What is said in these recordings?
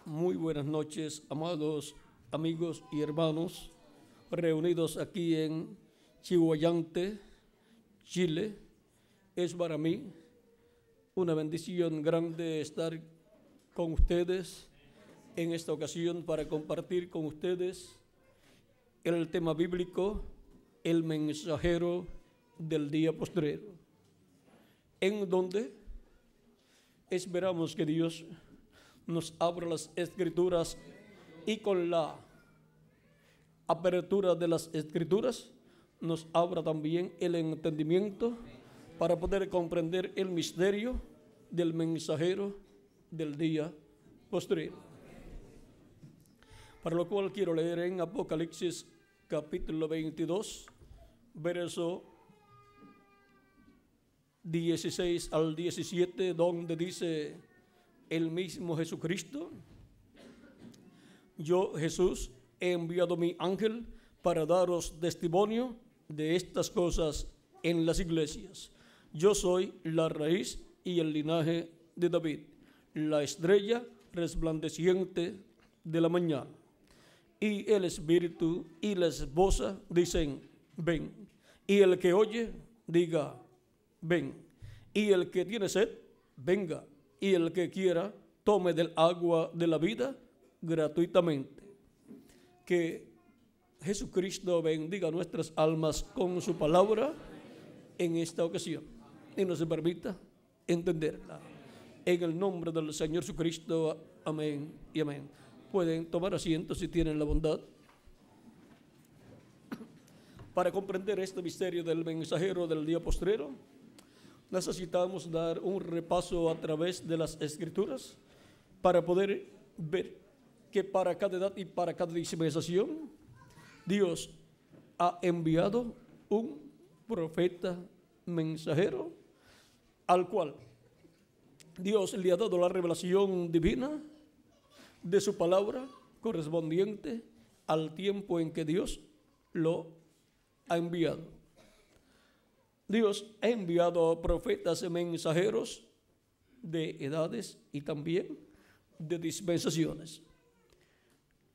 Muy buenas noches, amados amigos y hermanos, reunidos aquí en Chihuayante, Chile. Es para mí una bendición grande estar con ustedes en esta ocasión para compartir con ustedes el tema bíblico, el mensajero del día postrero, en donde esperamos que Dios nos abra las escrituras y con la apertura de las escrituras nos abra también el entendimiento para poder comprender el misterio del mensajero del día postrero. Para lo cual quiero leer en Apocalipsis capítulo 22, verso 16 al 17, donde dice el mismo Jesucristo: yo, Jesús, he enviado mi ángel para daros testimonio de estas cosas en las iglesias. Yo soy la raíz y el linaje de David, la estrella resplandeciente de la mañana. Y el Espíritu y la esposa dicen: ven. Y el que oye, diga: ven. Y el que tiene sed, venga. Y el que quiera, tome del agua de la vida gratuitamente. Que Jesucristo bendiga nuestras almas con su palabra en esta ocasión y nos permita entenderla. En el nombre del Señor Jesucristo, amén y amén. Pueden tomar asiento si tienen la bondad. Para comprender este misterio del mensajero del día postrero, necesitamos dar un repaso a través de las Escrituras para poder ver que para cada edad y para cada dispensación Dios ha enviado un profeta mensajero al cual Dios le ha dado la revelación divina de su palabra correspondiente al tiempo en que Dios lo ha enviado. Dios ha enviado profetas y mensajeros de edades y también de dispensaciones.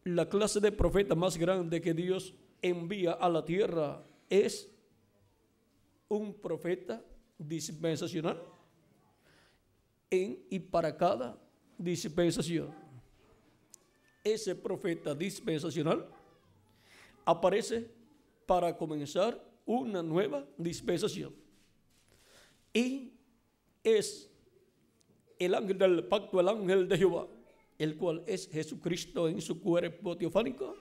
La clase de profeta más grande que Dios envía a la tierra es un profeta dispensacional en y para cada dispensación. Ese profeta dispensacional aparece para comenzar una nueva dispensación y es el ángel del pacto, el ángel de Jehová, el cual es Jesucristo en su cuerpo teofánico,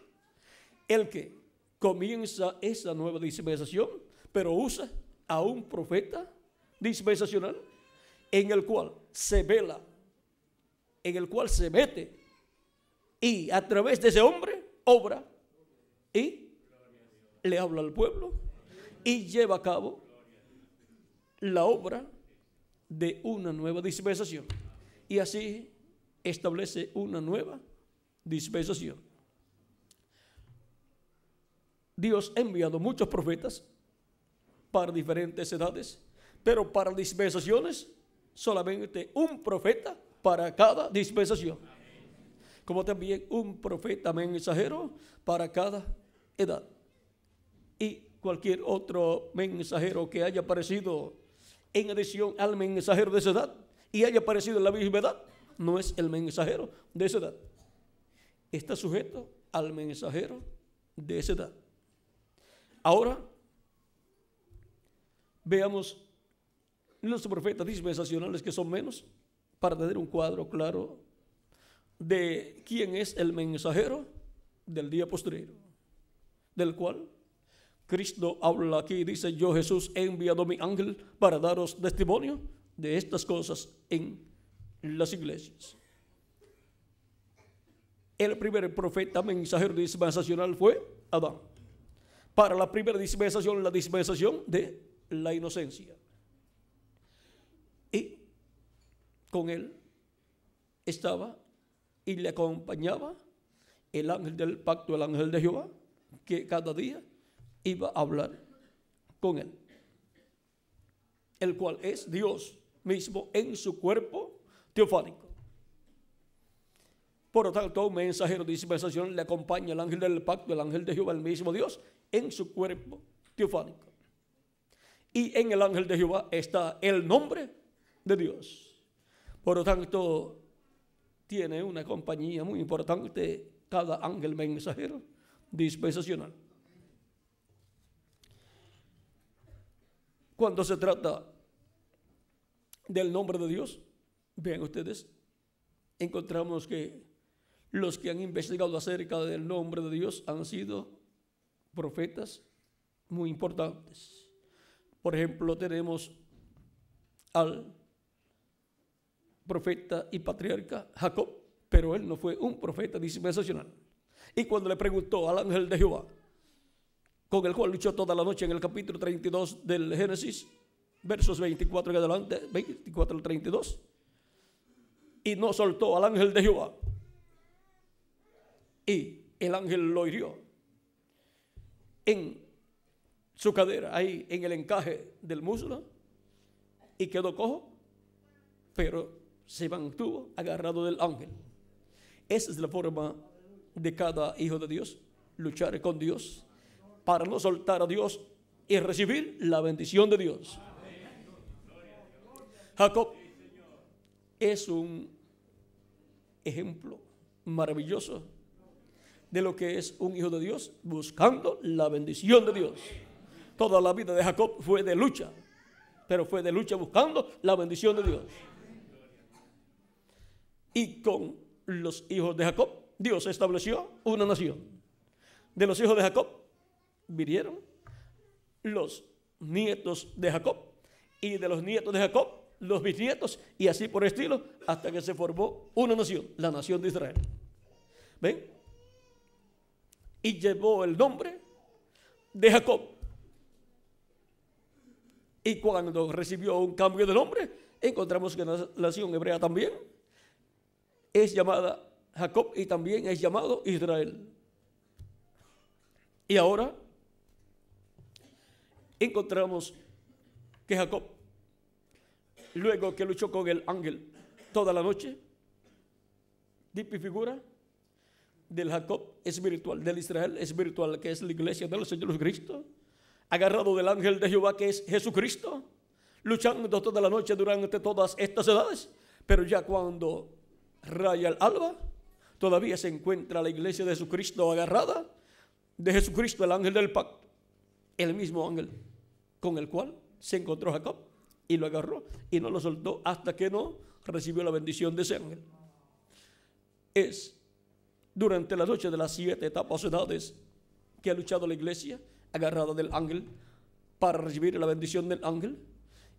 el que comienza esa nueva dispensación, pero usa a un profeta dispensacional en el cual se vela, en el cual se mete y a través de ese hombre obra y le habla al pueblo y lleva a cabo la obra de una nueva dispensación. Y así establece una nueva dispensación. Dios ha enviado muchos profetas para diferentes edades, pero para dispensaciones solamente un profeta para cada dispensación. Como también un profeta mensajero para cada edad. Y cualquier otro mensajero que haya aparecido en adición al mensajero de esa edad y haya aparecido en la misma edad, no es el mensajero de esa edad. Está sujeto al mensajero de esa edad. Ahora, veamos los profetas dispensacionales que son menos para tener un cuadro claro de quién es el mensajero del día postrero, del cual Cristo habla aquí y dice: yo, Jesús, he enviado mi ángel para daros testimonio de estas cosas en las iglesias. El primer profeta mensajero dispensacional fue Adán. Para la primera dispensación, la dispensación de la inocencia. Y con él estaba y le acompañaba el ángel del pacto, el ángel de Jehová, que cada día iba a hablar con él, el cual es Dios mismo en su cuerpo teofánico. Por lo tanto, un mensajero de dispensación le acompaña al ángel del pacto, el ángel de Jehová, el mismo Dios, en su cuerpo teofánico. Y en el ángel de Jehová está el nombre de Dios. Por lo tanto, tiene una compañía muy importante cada ángel mensajero dispensacional. Cuando se trata del nombre de Dios, vean ustedes, encontramos que los que han investigado acerca del nombre de Dios han sido profetas muy importantes. Por ejemplo, tenemos al profeta y patriarca Jacob, pero él no fue un profeta dispensacional. Y cuando le preguntó al ángel de Jehová, con el cual luchó toda la noche en el capítulo 32 del Génesis, versos 24 en adelante, 24 al 32, y no soltó al ángel de Jehová, y el ángel lo hirió en su cadera, ahí en el encaje del muslo, y quedó cojo, pero se mantuvo agarrado del ángel. Esa es la forma de cada hijo de Dios, luchar con Dios para no soltar a Dios y recibir la bendición de Dios. Jacob es un ejemplo maravilloso de lo que es un hijo de Dios buscando la bendición de Dios. Toda la vida de Jacob fue de lucha, pero fue de lucha buscando la bendición de Dios. Y con los hijos de Jacob, Dios estableció una nación. De los hijos de Jacob vinieron los nietos de Jacob, y de los nietos de Jacob los bisnietos, y así por estilo, hasta que se formó una nación, la nación de Israel. ¿Ven? Y llevó el nombre de Jacob. Y cuando recibió un cambio de nombre, encontramos que la nación hebrea también es llamada Jacob y también es llamado Israel. Y ahora encontramos que Jacob, luego que luchó con el ángel toda la noche, tipo y figura del Jacob espiritual, del Israel espiritual, que es la iglesia del Señor Jesucristo, agarrado del ángel de Jehová, que es Jesucristo, luchando toda la noche durante todas estas edades, pero ya cuando raya el alba, todavía se encuentra la iglesia de Jesucristo agarrada de Jesucristo, el ángel del pacto, el mismo ángel con el cual se encontró Jacob, y lo agarró y no lo soltó hasta que no recibió la bendición de ese ángel. Es durante la noche de las 7 etapas o edades que ha luchado la iglesia agarrada del ángel para recibir la bendición del ángel,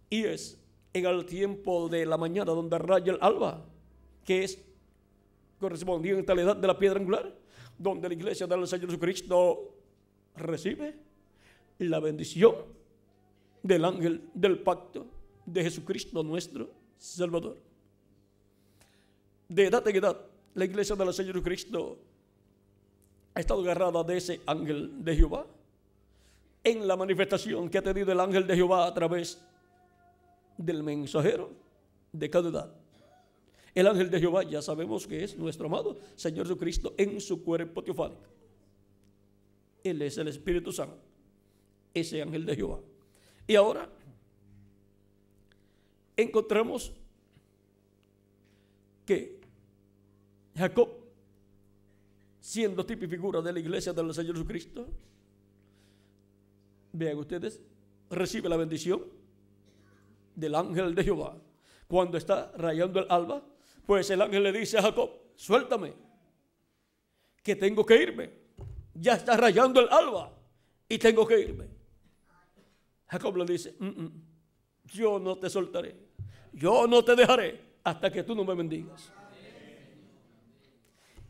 y es en el tiempo de la mañana donde raya el alba, que es correspondiente a la edad de la piedra angular, donde la iglesia del Señor Jesucristo recibe la bendición del ángel del pacto de Jesucristo nuestro Salvador. De edad en edad, la iglesia del Señor Jesucristo ha estado agarrada de ese ángel de Jehová en la manifestación que ha tenido el ángel de Jehová a través del mensajero de cada edad. El ángel de Jehová ya sabemos que es nuestro amado Señor Jesucristo en su cuerpo teofánico. Él es el Espíritu Santo, ese ángel de Jehová. Y ahora encontramos que Jacob, siendo tipo y figura de la iglesia del Señor Jesucristo, vean ustedes, recibe la bendición del ángel de Jehová. Cuando está rayando el alba, pues el ángel le dice a Jacob: suéltame, que tengo que irme. Ya está rayando el alba y tengo que irme. Jacob le dice: yo no te soltaré, yo no te dejaré hasta que tú no me bendigas.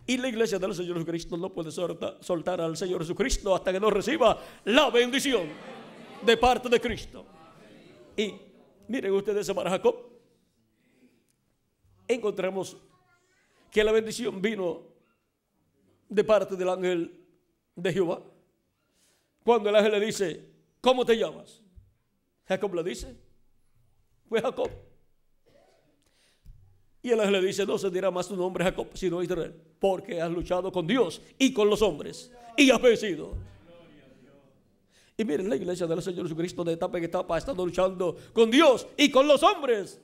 Y la iglesia del Señor Jesucristo no puede soltar al Señor Jesucristo hasta que no reciba la bendición de parte de Cristo. Y miren ustedes, para Jacob encontramos que la bendición vino de parte del ángel de Jehová. Cuando el ángel le dice: ¿cómo te llamas? Jacob le dice: fue Jacob. Y el ángel le dice: no se dirá más tu nombre Jacob, sino Israel, porque has luchado con Dios y con los hombres y has vencido. Y miren, la iglesia del Señor Jesucristo de etapa en etapa ha estado luchando con Dios y con los hombres.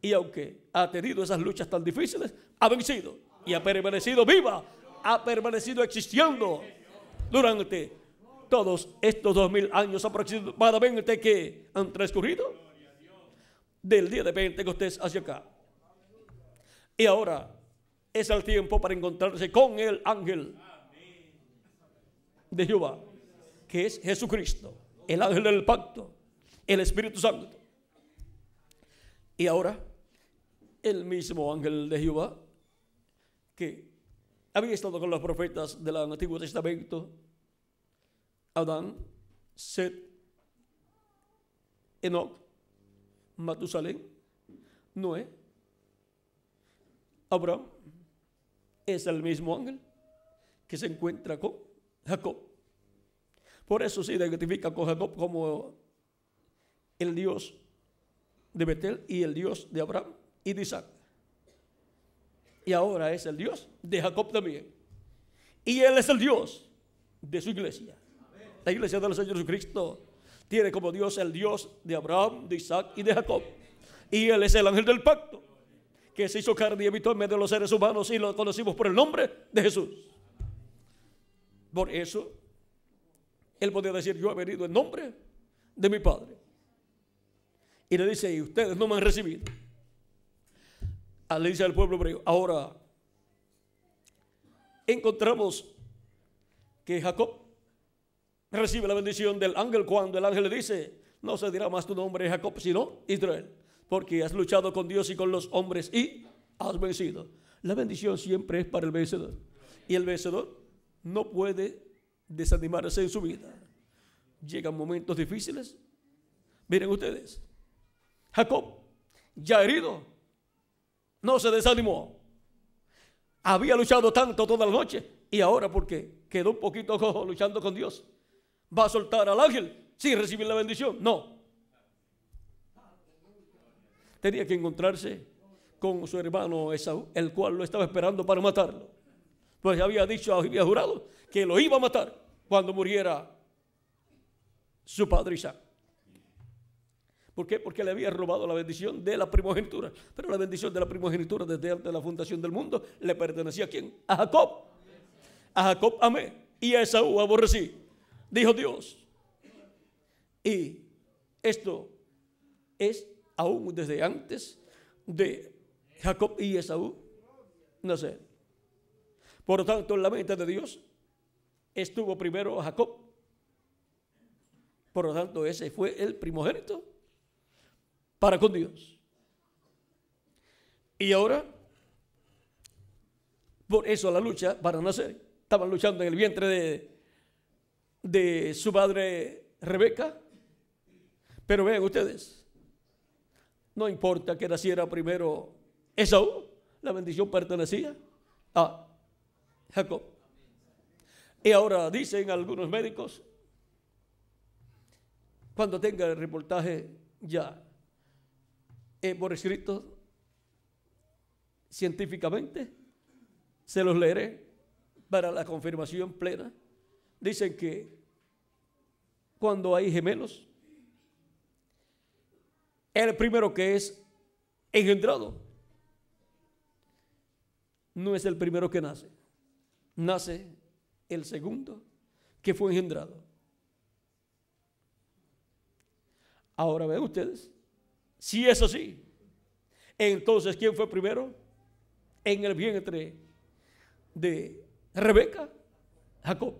Y aunque ha tenido esas luchas tan difíciles, ha vencido y ha permanecido viva, ha permanecido existiendo durante todos estos 2000 años aproximadamente que han transcurrido del día de Pentecostés hacia acá. Y ahora es el tiempo para encontrarse con el ángel de Jehová, que es Jesucristo, el ángel del pacto, el Espíritu Santo. Y ahora el mismo ángel de Jehová que había estado con los profetas del Antiguo Testamento: Adán, Set, Enoc, Matusalén, Noé, Abraham, es el mismo ángel que se encuentra con Jacob. Por eso se identifica con Jacob como el Dios de Betel y el Dios de Abraham y de Isaac. Y ahora es el Dios de Jacob también. Y Él es el Dios de su iglesia. La iglesia del Señor Jesucristo tiene como Dios el Dios de Abraham, de Isaac y de Jacob. Y Él es el ángel del pacto, que se hizo carne y habitó en medio de los seres humanos, y lo conocimos por el nombre de Jesús. Por eso Él podía decir: yo he venido en nombre de mi Padre. Y le dice: y ustedes no me han recibido. Le dice al pueblo hebreo. Ahora encontramos que Jacob recibe la bendición del ángel cuando el ángel le dice: no se dirá más tu nombre Jacob, sino Israel, porque has luchado con Dios y con los hombres y has vencido. La bendición siempre es para el vencedor, y el vencedor no puede desanimarse en su vida. Llegan momentos difíciles. Miren ustedes, Jacob, ya herido, no se desanimó. Había luchado tanto toda la noche, y ahora, porque quedó un poquito cojo luchando con Dios, va a soltar al ángel sin recibir la bendición. No, tenía que encontrarse con su hermano Esaú, el cual lo estaba esperando para matarlo, pues había dicho, había jurado que lo iba a matar cuando muriera su padre Isaac. ¿Por qué? Porque le había robado la bendición de la primogenitura. Pero la bendición de la primogenitura desde antes de la fundación del mundo le pertenecía ¿a quién? A Jacob. A Jacob amé y a Esaú aborrecí, dijo Dios. Y esto es aún desde antes de Jacob y Esaú nacer. Por lo tanto, en la mente de Dios estuvo primero Jacob. Por lo tanto, ese fue el primogénito para con Dios. Y ahora, por eso la lucha para nacer. Estaban luchando en el vientre de su madre Rebeca. Pero vean ustedes, no importa que naciera primero Esaú, la bendición pertenecía a Jacob. Y ahora dicen algunos médicos, cuando tenga el reportaje ya por escrito científicamente, se los leeré para la confirmación plena. Dicen que cuando hay gemelos, el primero que es engendrado no es el primero que nace, nace el segundo que fue engendrado. Ahora ven ustedes, si es así, entonces ¿quién fue primero en el vientre de Rebeca? Jacob.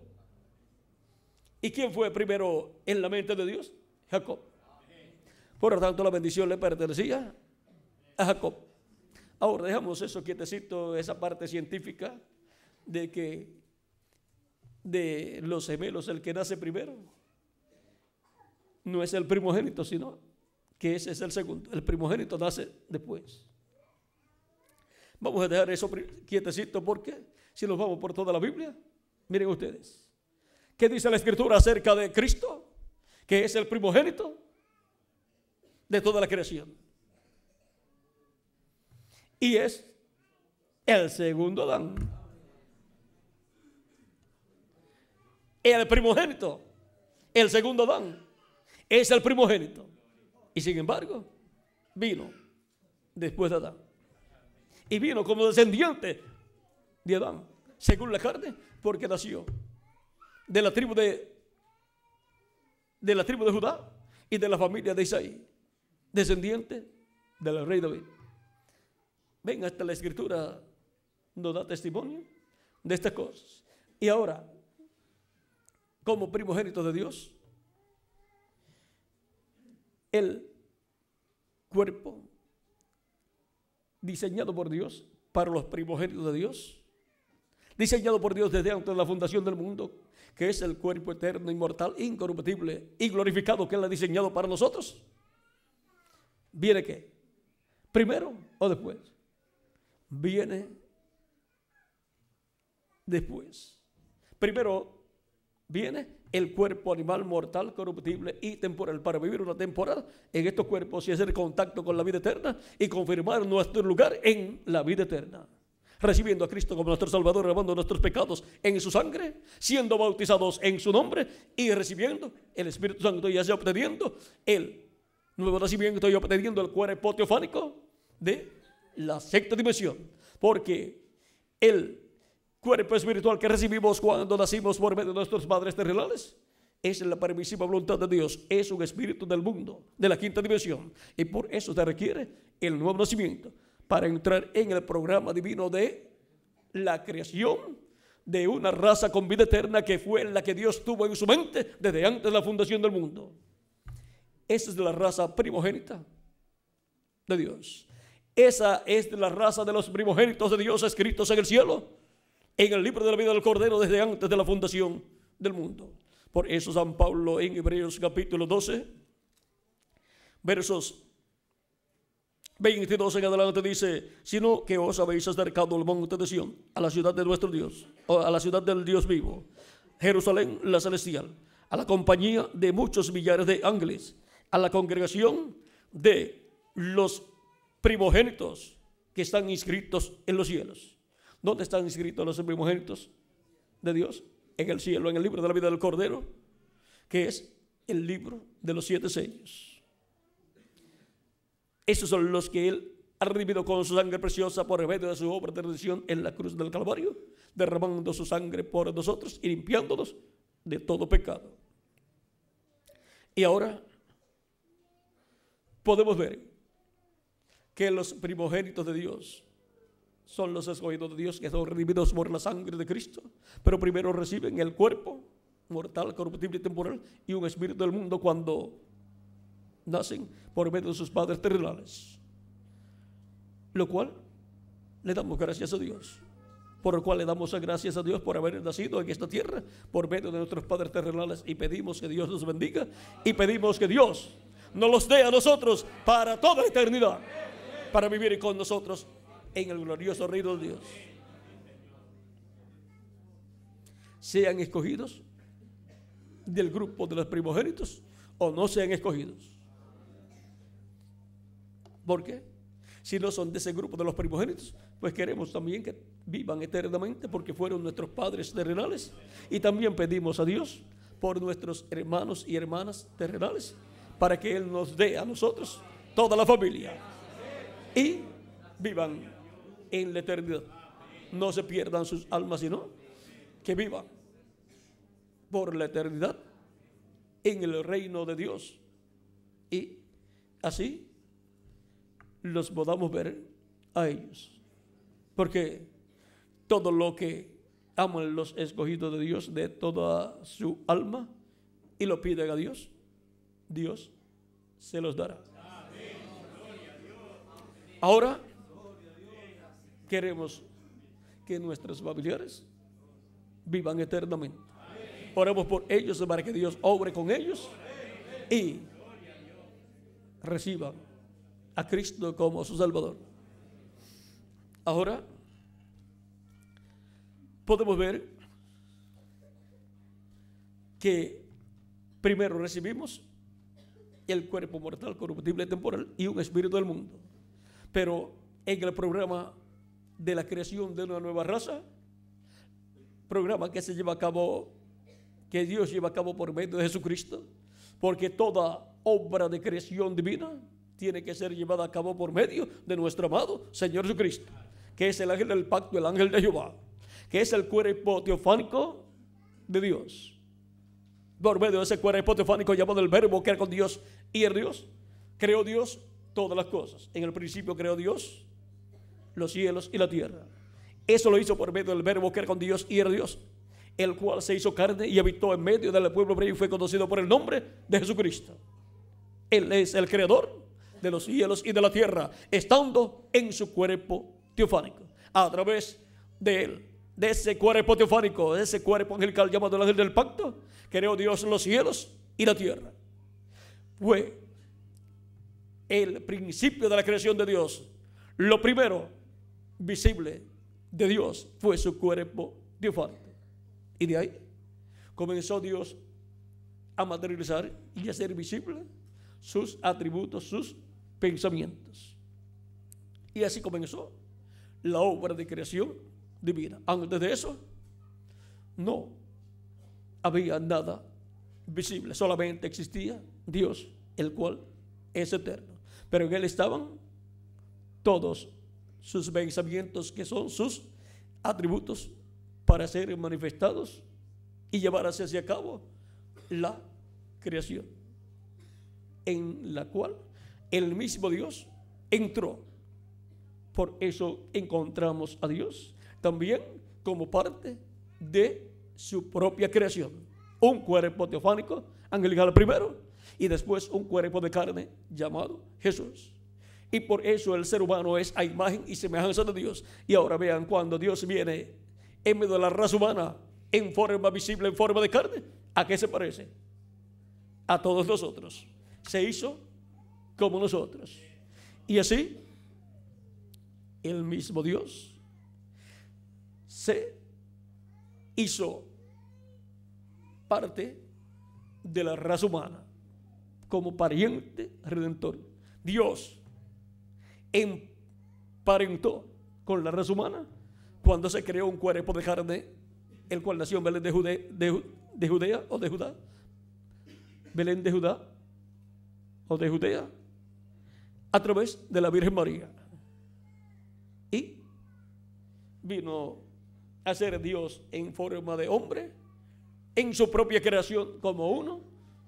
¿Y quién fue primero en la mente de Dios? Jacob. Por lo tanto, la bendición le pertenecía a Jacob. Ahora dejamos eso quietecito, esa parte científica de que de los gemelos el que nace primero no es el primogénito, sino que ese es el segundo. El primogénito nace después. Vamos a dejar eso quietecito, porque si nos vamos por toda la Biblia, miren ustedes, ¿qué dice la Escritura acerca de Cristo? Que es el primogénito de toda la creación. y es el segundo Adán, el primogénito. El segundo Adán es el primogénito, y sin embargo vino después de Adán, y vino como descendiente de Adán según la carne, porque nació de la tribu de Judá y de la familia de Isaí, descendiente del rey David. Ven, hasta la escritura nos da testimonio de estas cosas. Y ahora, como primogénito de Dios, el cuerpo diseñado por Dios para los primogénitos de Dios, diseñado por Dios desde antes de la fundación del mundo, que es el cuerpo eterno, inmortal, incorruptible y glorificado que Él ha diseñado para nosotros. ¿Viene qué? ¿Primero o después? Viene después. Primero viene el cuerpo animal, mortal, corruptible y temporal, para vivir una temporada en estos cuerpos y hacer contacto con la vida eterna y confirmar nuestro lugar en la vida eterna, recibiendo a Cristo como nuestro Salvador, lavando nuestros pecados en su sangre, siendo bautizados en su nombre y recibiendo el Espíritu Santo, y así obteniendo el nuevo nacimiento y obteniendo el cuerpo teofánico de la sexta dimensión, porque el cuerpo espiritual que recibimos cuando nacimos por medio de nuestros padres terrenales es la permisiva voluntad de Dios, es un espíritu del mundo, de la quinta dimensión, y por eso se requiere el nuevo nacimiento para entrar en el programa divino de la creación de una raza con vida eterna, que fue la que Dios tuvo en su mente desde antes de la fundación del mundo. Esa es la raza primogénita de Dios. Esa es la raza de los primogénitos de Dios escritos en el cielo, en el libro de la vida del Cordero, desde antes de la fundación del mundo. Por eso San Pablo en Hebreos capítulo 12, versos 22 en adelante dice: sino que os habéis acercado al monte de Sión, a la ciudad de nuestro Dios, o a la ciudad del Dios vivo, Jerusalén la celestial, a la compañía de muchos millares de ángeles, a la congregación de los primogénitos que están inscritos en los cielos. ¿Dónde están inscritos los primogénitos de Dios? En el cielo, en el libro de la vida del Cordero, que es el libro de los 7 sellos. Esos son los que Él ha redimido con su sangre preciosa por medio de su obra de redención en la cruz del Calvario, derramando su sangre por nosotros y limpiándonos de todo pecado. Y ahora podemos ver que los primogénitos de Dios son los escogidos de Dios, que son redimidos por la sangre de Cristo, pero primero reciben el cuerpo mortal, corruptible y temporal, y un espíritu del mundo cuando nacen por medio de sus padres terrenales, lo cual le damos gracias a Dios, por lo cual le damos gracias a Dios por haber nacido en esta tierra por medio de nuestros padres terrenales, y pedimos que Dios los bendiga y pedimos que Dios nos los dé a nosotros para toda la eternidad, para vivir con nosotros en el glorioso reino de Dios. Sean escogidos del grupo de los primogénitos o no sean escogidos. ¿Por qué? Si no son de ese grupo de los primogénitos, pues queremos también que vivan eternamente, porque fueron nuestros padres terrenales, y también pedimos a Dios por nuestros hermanos y hermanas terrenales, para que Él nos dé a nosotros toda la familia y vivan en la eternidad. No se pierdan sus almas, sino que vivan por la eternidad en el reino de Dios, y así los podamos ver a ellos, porque todo lo que aman los escogidos de Dios de toda su alma y lo piden a Dios, Dios se los dará. Ahora queremos que nuestros familiares vivan eternamente. Oremos por ellos para que Dios obre con ellos y reciban a Cristo como su Salvador. Ahora podemos ver que primero recibimos el cuerpo mortal, corruptible y temporal, y un espíritu del mundo. Pero en el programa de la creación de una nueva raza, programa que se lleva a cabo, que Dios lleva a cabo por medio de Jesucristo, porque toda obra de creación divina tiene que ser llevada a cabo por medio de nuestro amado Señor Jesucristo, que es el ángel del pacto, el ángel de Jehová, que es el cuerpo teofánico de Dios. Por medio de ese cuerpo teofánico llamado el Verbo, que era con Dios y el Dios, creó Dios todas las cosas. En el principio creó Dios los cielos y la tierra. Eso lo hizo por medio del Verbo, que era con Dios y era Dios, el cual se hizo carne y habitó en medio del pueblo hebreo y fue conocido por el nombre de Jesucristo. Él es el creador de los cielos y de la tierra, estando en su cuerpo teofánico. A través de él, de ese cuerpo teofánico, de ese cuerpo angelical llamado el ángel del pacto, creó Dios los cielos y la tierra. Fue el principio de la creación de Dios. Lo primero visible de Dios fue su cuerpo teofánico. Y de ahí comenzó Dios a materializar y a hacer visible sus atributos, sus pensamientos. Y así comenzó la obra de creación divina. Antes de eso, no había nada visible, solamente existía Dios, el cual es eterno. Pero en él estaban todos sus pensamientos, que son sus atributos, para ser manifestados y llevar hacia cabo la creación, en la cual el mismo Dios entró. Por eso encontramos a Dios también como parte de su propia creación. Un cuerpo teofánico, angelical primero, y después un cuerpo de carne llamado Jesús. Y por eso el ser humano es a imagen y semejanza de Dios. Y ahora vean, cuando Dios viene en medio de la raza humana, en forma visible, en forma de carne, ¿a qué se parece? A todos nosotros. Se hizo como nosotros. Y así, el mismo Dios se hizo parte de la raza humana como pariente redentor. Dios emparentó con la raza humana cuando se creó un cuerpo de carne, el cual nació en Belén de Judea o de Judá. Belén de Judá o de Judea, a través de la Virgen María. Y vino a ser Dios en forma de hombre, en su propia creación, como uno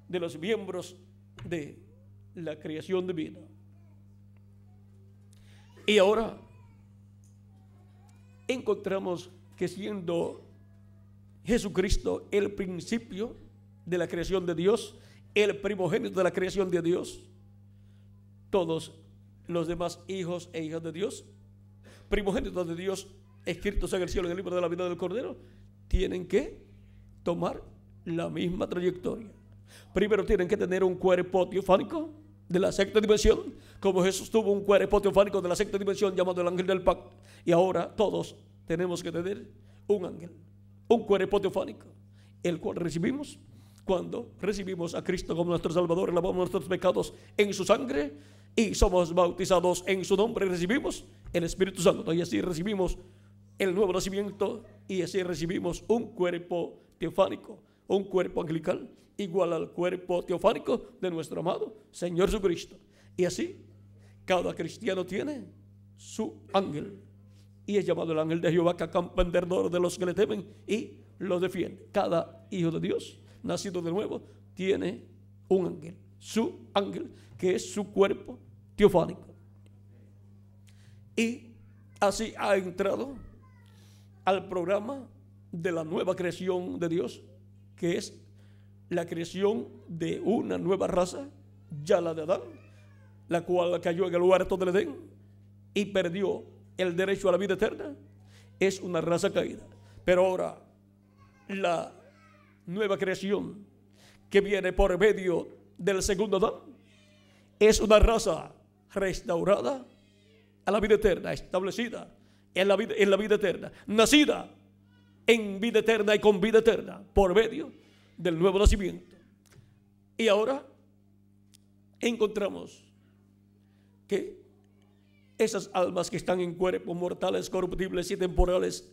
de los miembros de la creación divina. Y ahora encontramos que, siendo Jesucristo el principio de la creación de Dios, el primogénito de la creación de Dios, todos los demás hijos e hijas de Dios, primogénitos de Dios, escritos en el cielo en el libro de la vida del Cordero, tienen que tomar la misma trayectoria. Primero tienen que tener un cuerpo teofánico de la sexta dimensión, como Jesús tuvo un cuerpo teofánico de la sexta dimensión llamado el ángel del pacto. Y ahora todos tenemos que tener un ángel, un cuerpo teofánico, el cual recibimos cuando recibimos a Cristo como nuestro Salvador, lavamos nuestros pecados en su sangre y somos bautizados en su nombre y recibimos el Espíritu Santo. Y así recibimos el nuevo nacimiento y así recibimos un cuerpo teofánico, un cuerpo angelical igual al cuerpo teofánico de nuestro amado Señor Jesucristo. Y así cada cristiano tiene su ángel y es llamado el ángel de Jehová, que acampa en derredor de los que le temen y los defiende. Cada hijo de Dios nacido de nuevo tiene un ángel, su ángel, que es su cuerpo teofánico. Y así ha entrado al programa de la nueva creación de Dios, que es la creación de una nueva raza, ya la de Adán, la cual cayó en el huerto del Edén y perdió el derecho a la vida eterna. Es una raza caída. Pero ahora la nueva creación que viene por medio del segundo Adán es una raza restaurada a la vida eterna, establecida en la vida eterna, nacida en vida eterna y con vida eterna por medio del nuevo nacimiento. Y ahora encontramos que esas almas que están en cuerpos mortales, corruptibles y temporales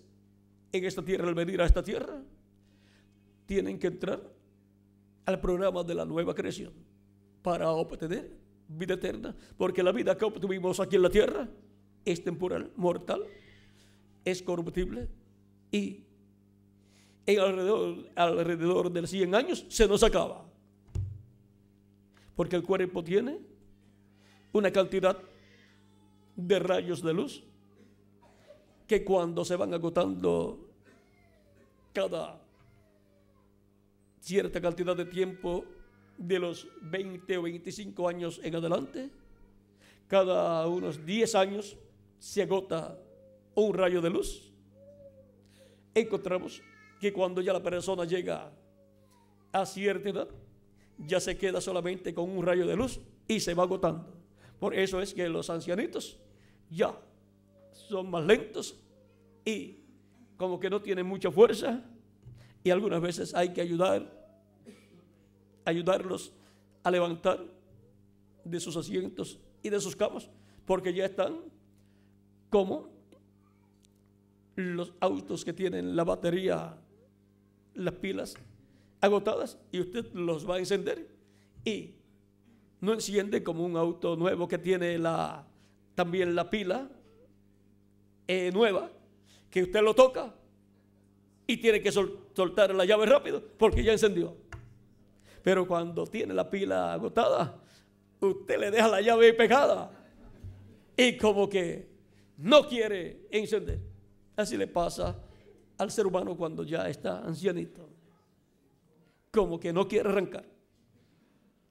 en esta tierra, al venir a esta tierra, tienen que entrar al programa de la nueva creación para obtener vida eterna, porque la vida que obtuvimos aquí en la tierra es temporal, mortal, es corruptible y en alrededor de 100 años se nos acaba, porque el cuerpo tiene una cantidad de rayos de luz que cuando se van agotando cada cierta cantidad de tiempo, de los 20 o 25 años en adelante, cada unos 10 años se agota un rayo de luz. Encontramos que cuando ya la persona llega a cierta edad, ya se queda solamente con un rayo de luz y se va agotando. Por eso es que los ancianitos ya son más lentos y como que no tienen mucha fuerza, y algunas veces hay que ayudarlos a levantar de sus asientos y de sus camas, porque ya están como los autos que tienen la batería, las pilas agotadas, y usted los va a encender y no enciende como un auto nuevo que tiene también la pila nueva, que usted lo toca y tiene que soltar la llave rápido porque ya encendió. Pero cuando tiene la pila agotada, usted le deja la llave pegada y como que no quiere encender. Así le pasa al ser humano cuando ya está ancianito, como que no quiere arrancar,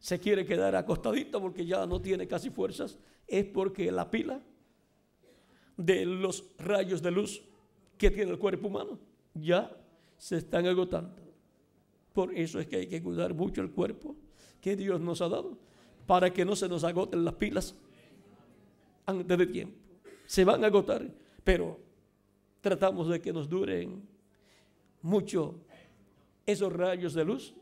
se quiere quedar acostadito porque ya no tiene casi fuerzas. Es porque la pila de los rayos de luz que tiene el cuerpo humano ya se están agotando. Por eso es que hay que cuidar mucho el cuerpo que Dios nos ha dado, para que no se nos agoten las pilas antes de tiempo. Se van a agotar, pero tratamos de que nos duren mucho esos rayos de luz,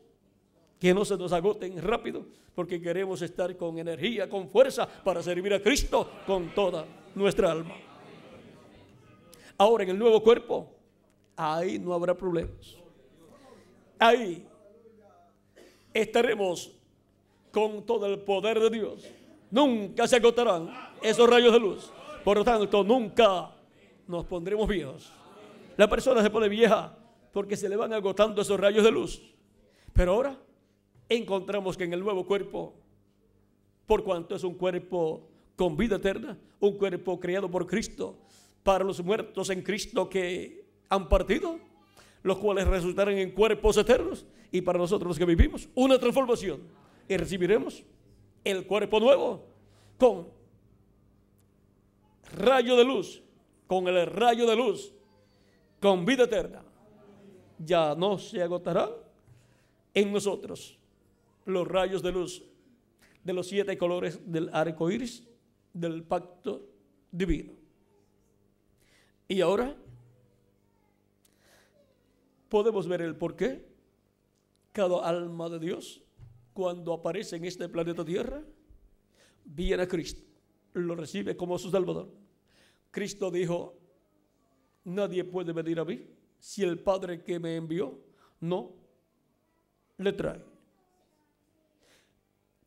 que no se nos agoten rápido, porque queremos estar con energía, con fuerza para servir a Cristo con toda nuestra alma. Ahora en el nuevo cuerpo, ahí no habrá problemas. Ahí estaremos con todo el poder de Dios. Nunca se agotarán esos rayos de luz. Por lo tanto, nunca nos pondremos viejos. La persona se pone vieja porque se le van agotando esos rayos de luz. Pero ahora encontramos que en el nuevo cuerpo, por cuanto es un cuerpo con vida eterna, un cuerpo creado por Cristo, para los muertos en Cristo que han partido, los cuales resultarán en cuerpos eternos, y para nosotros los que vivimos, una transformación, y recibiremos el cuerpo nuevo con rayo de luz, con el rayo de luz, con vida eterna. Ya no se agotarán en nosotros los rayos de luz de los 7 colores del arco iris del pacto divino. Y ahora podemos ver el por qué cada alma de Dios, cuando aparece en este planeta Tierra, viene a Cristo, lo recibe como su Salvador. Cristo dijo: nadie puede venir a mí si el Padre que me envió no le trae.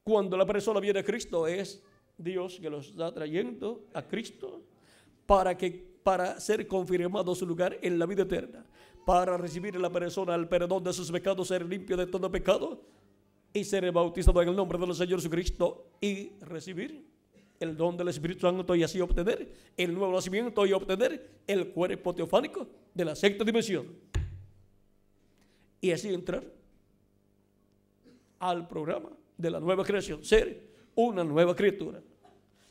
Cuando la persona viene a Cristo, es Dios que los está trayendo a Cristo para ser confirmado su lugar en la vida eterna, para recibir en la persona el perdón de sus pecados, ser limpio de todo pecado y ser bautizado en el nombre del Señor Jesucristo y recibir el don del Espíritu Santo, y así obtener el nuevo nacimiento y obtener el cuerpo teofánico de la sexta dimensión, y así entrar al programa de la nueva creación, ser una nueva criatura.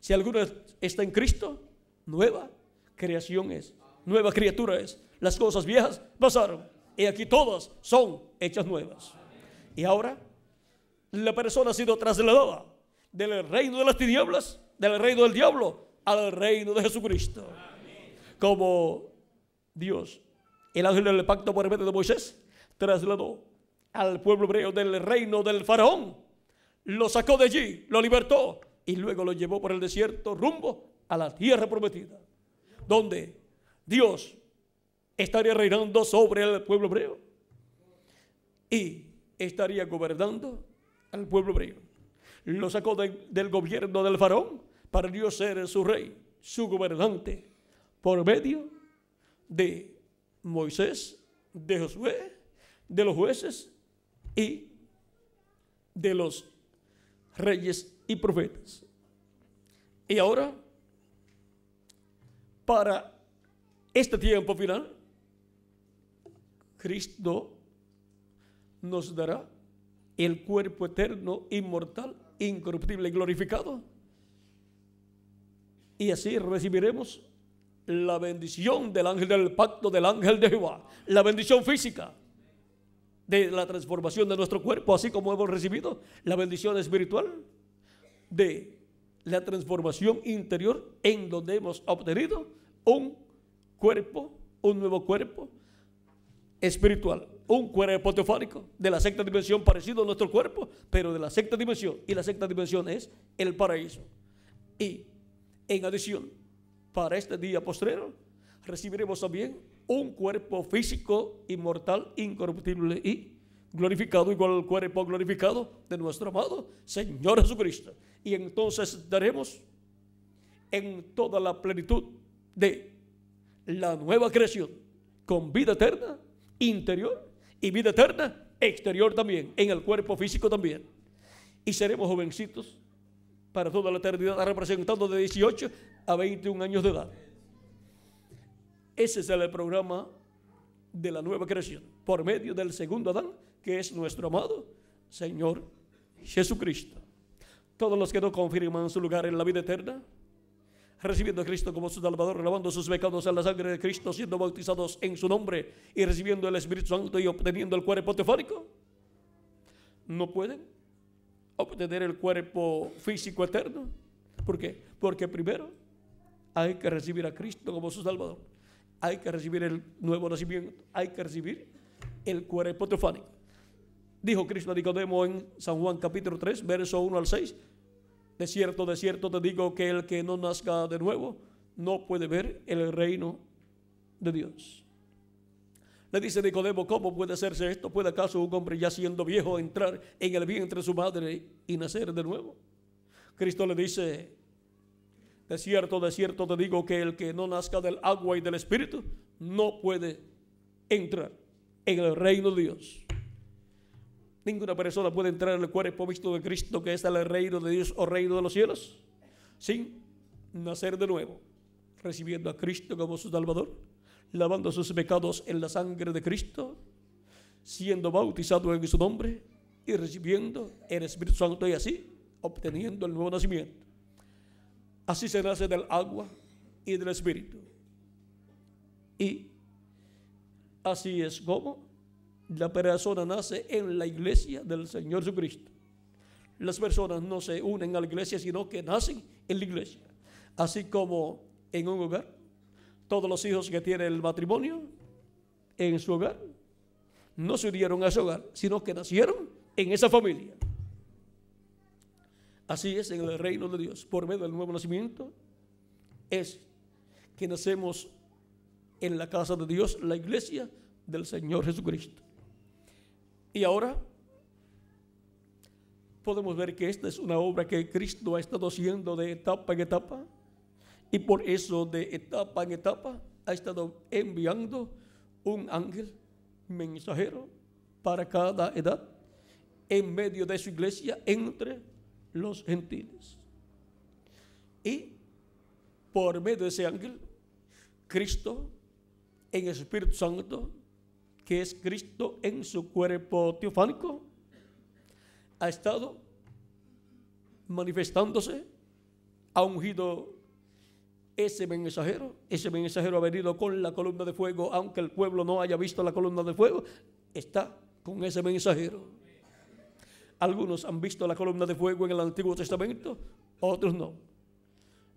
Si alguno está en Cristo, nueva creación es, nueva criatura es. Las cosas viejas pasaron y aquí todas son hechas nuevas. Y ahora la persona ha sido trasladada del reino de las tinieblas, del reino del diablo, al reino de Jesucristo. Como Dios, el ángel del pacto por medio de Moisés, trasladó al pueblo hebreo del reino del faraón, lo sacó de allí, lo libertó y luego lo llevó por el desierto rumbo a la tierra prometida, donde Dios estaría reinando sobre el pueblo hebreo y estaría gobernando al pueblo hebreo. Lo sacó del gobierno del faraón para Dios ser su rey, su gobernante, por medio de Moisés, de Josué, de los jueces y de los reyes y profetas. Y ahora, para este tiempo final, Cristo nos dará el cuerpo eterno, inmortal, incorruptible y glorificado. Y así recibiremos la bendición del ángel del pacto, del ángel de Jehová, la bendición física de la transformación de nuestro cuerpo, así como hemos recibido la bendición espiritual de la transformación interior, en donde hemos obtenido un cuerpo, un nuevo cuerpo espiritual, un cuerpo teofánico de la sexta dimensión, parecido a nuestro cuerpo, pero de la sexta dimensión, y la sexta dimensión es el paraíso. Y en adición, para este día postrero, recibiremos también un cuerpo físico, inmortal, incorruptible y glorificado, igual al cuerpo glorificado de nuestro amado Señor Jesucristo. Y entonces estaremos en toda la plenitud de la nueva creación, con vida eterna interior y vida eterna exterior también, en el cuerpo físico también. Y seremos jovencitos para toda la eternidad, representando de 18 a 21 años de edad. Ese es el programa de la nueva creación, por medio del segundo Adán, que es nuestro amado Señor Jesucristo. Todos los que no confirman su lugar en la vida eterna, recibiendo a Cristo como su Salvador, lavando sus pecados en la sangre de Cristo, siendo bautizados en su nombre y recibiendo el Espíritu Santo y obteniendo el cuerpo teofánico, no pueden obtener el cuerpo físico eterno. ¿Por qué? Porque primero hay que recibir a Cristo como su Salvador, hay que recibir el nuevo nacimiento, hay que recibir el cuerpo teofánico. Dijo Cristo a Nicodemo en San Juan capítulo 3, verso 1 al 6, de cierto te digo que el que no nazca de nuevo no puede ver el reino de Dios. Le dice Nicodemo, ¿cómo puede hacerse esto? ¿Puede acaso un hombre ya siendo viejo entrar en el vientre de su madre y nacer de nuevo? Cristo le dice, de cierto te digo que el que no nazca del agua y del Espíritu no puede entrar en el reino de Dios. Ninguna persona puede entrar en el cuerpo visto de Cristo, que es el reino de Dios o reino de los cielos, sin nacer de nuevo, recibiendo a Cristo como su Salvador, lavando sus pecados en la sangre de Cristo, siendo bautizado en su nombre y recibiendo el Espíritu Santo, y así obteniendo el nuevo nacimiento. Así se nace del agua y del Espíritu. Y así es como la persona nace en la iglesia del Señor Jesucristo. Las personas no se unen a la iglesia, sino que nacen en la iglesia. Así como en un hogar, todos los hijos que tiene el matrimonio en su hogar no se unieron a ese hogar, sino que nacieron en esa familia. Así es en el reino de Dios. Por medio del nuevo nacimiento es que nacemos en la casa de Dios, la iglesia del Señor Jesucristo. Y ahora podemos ver que esta es una obra que Cristo ha estado haciendo de etapa en etapa, y por eso de etapa en etapa ha estado enviando un ángel mensajero para cada edad en medio de su iglesia entre los gentiles. Y por medio de ese ángel, Cristo en el Espíritu Santo, que es Cristo en su cuerpo teofánico, ha estado manifestándose, ha ungido ese mensajero ha venido con la columna de fuego, aunque el pueblo no haya visto la columna de fuego, está con ese mensajero. Algunos han visto la columna de fuego en el Antiguo Testamento, otros no,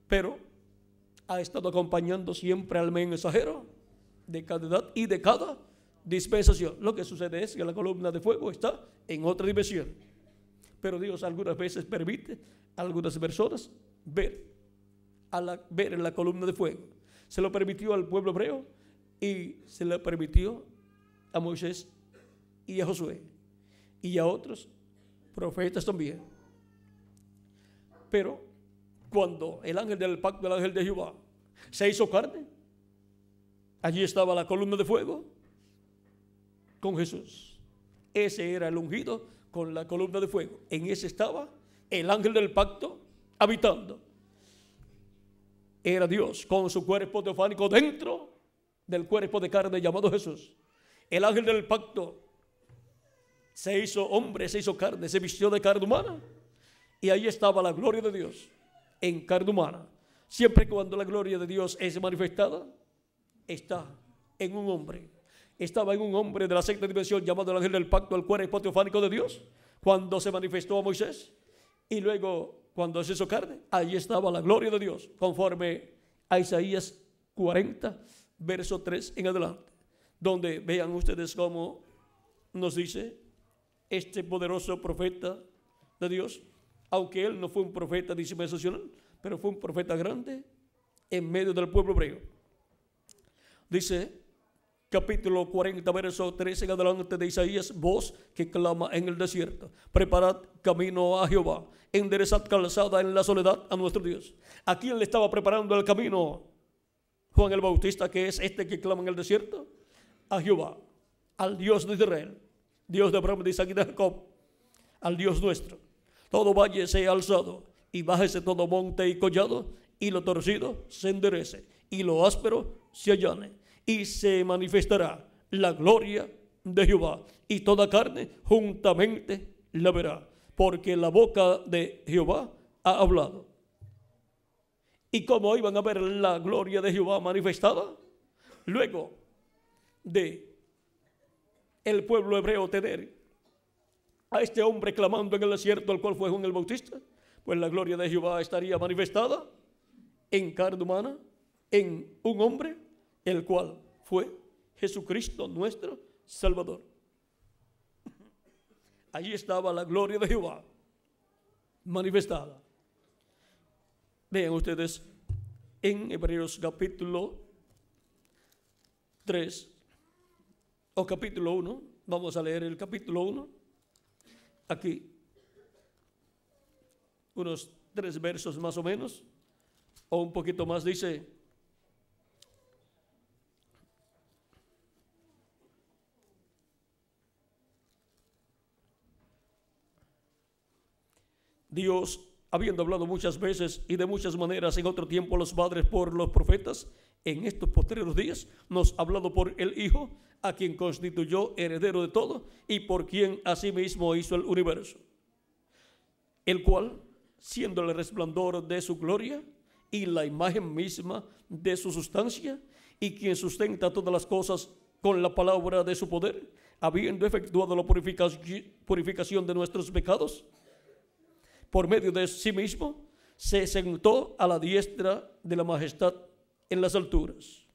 pero ha estado acompañando siempre al mensajero de cada edad y de cada dispensación. Lo que sucede es que la columna de fuego está en otra dimensión, pero Dios algunas veces permite a algunas personas ver ver la columna de fuego. Se lo permitió al pueblo hebreo y se le permitió a Moisés y a Josué y a otros profetas también. Pero cuando el ángel del pacto, el ángel de Jehová, se hizo carne, allí estaba la columna de fuego con Jesús. Ese era el ungido con la columna de fuego. En ese estaba el ángel del pacto habitando. Era Dios con su cuerpo teofánico dentro del cuerpo de carne llamado Jesús. El ángel del pacto se hizo hombre, se hizo carne, se vistió de carne humana. Y ahí estaba la gloria de Dios en carne humana. Siempre cuando la gloria de Dios es manifestada, está en un hombre. Estaba en un hombre de la sexta dimensión llamado el ángel del pacto, el cuerpo teofánico de Dios, cuando se manifestó a Moisés. Y luego, cuando se hizo carne, allí estaba la gloria de Dios, conforme a Isaías 40, verso 3 en adelante, donde vean ustedes cómo nos dice este poderoso profeta de Dios, aunque él no fue un profeta dispensacional, pero fue un profeta grande en medio del pueblo hebreo. Dice capítulo 40, verso 13 en adelante de Isaías: voz que clama en el desierto, preparad camino a Jehová, enderezad calzada en la soledad a nuestro Dios. ¿A quién le estaba preparando el camino Juan el Bautista, que es este que clama en el desierto? A Jehová, al Dios de Israel, Dios de Abraham, de Isaac y de Jacob, al Dios nuestro. Todo valle sea alzado, y bájese todo monte y collado, y lo torcido se enderece, y lo áspero se allane, y se manifestará la gloria de Jehová, y toda carne juntamente la verá, porque la boca de Jehová ha hablado. ¿Y cómo iban a ver la gloria de Jehová manifestada? Luego de el pueblo hebreo tener a este hombre clamando en el desierto, el cual fue Juan el Bautista, pues la gloria de Jehová estaría manifestada en carne humana, en un hombre, el cual fue Jesucristo nuestro Salvador. Allí estaba la gloria de Jehová manifestada. Vean ustedes en Hebreos capítulo 3 o capítulo 1, vamos a leer el capítulo 1, aquí, unos 3 versos más o menos, o un poquito más. Dice: Dios, habiendo hablado muchas veces y de muchas maneras en otro tiempo a los padres por los profetas, en estos postreros días nos ha hablado por el Hijo, a quien constituyó heredero de todo y por quien asimismo hizo el universo, el cual, siendo el resplandor de su gloria y la imagen misma de su sustancia, y quien sustenta todas las cosas con la palabra de su poder, habiendo efectuado la purificación de nuestros pecados, por medio de sí mismo, se sentó a la diestra de la majestad en las alturas,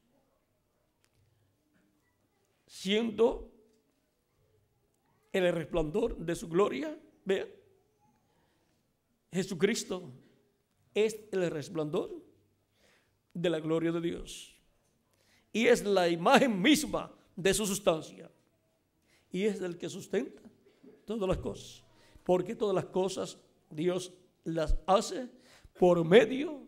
siendo el resplandor de su gloria. Vean, Jesucristo es el resplandor de la gloria de Dios y es la imagen misma de su sustancia, y es el que sustenta todas las cosas, porque todas las cosas Dios las hace por medio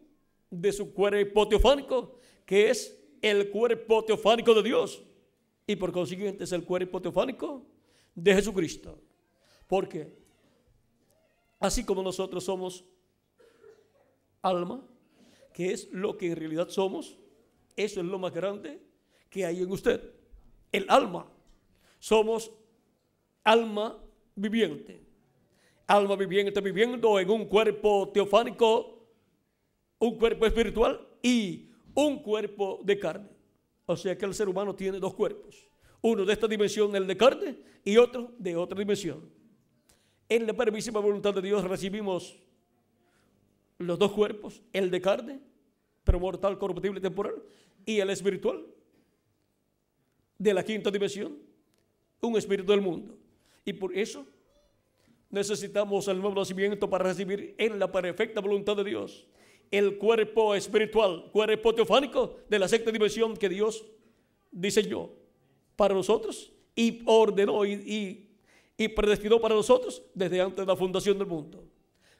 de su cuerpo teofánico, que es el cuerpo teofánico de Dios, y por consiguiente es el cuerpo teofánico de Jesucristo. Porque así como nosotros somos alma, que es lo que en realidad somos, eso es lo más grande que hay en usted, el alma. Somos alma viviente. Alma viviente viviendo en un cuerpo teofánico, un cuerpo espiritual y un cuerpo de carne. O sea que el ser humano tiene 2 cuerpos. Uno de esta dimensión, el de carne, y otro de otra dimensión. En la permisiva voluntad de Dios recibimos los 2 cuerpos, el de carne, pero mortal, corruptible y temporal, y el espiritual, de la 5ª dimensión, un espíritu del mundo. Y por eso necesitamos el nuevo nacimiento para recibir en la perfecta voluntad de Dios el cuerpo espiritual, cuerpo teofánico de la sexta dimensión que Dios diseñó para nosotros y ordenó y predestinó para nosotros desde antes de la fundación del mundo.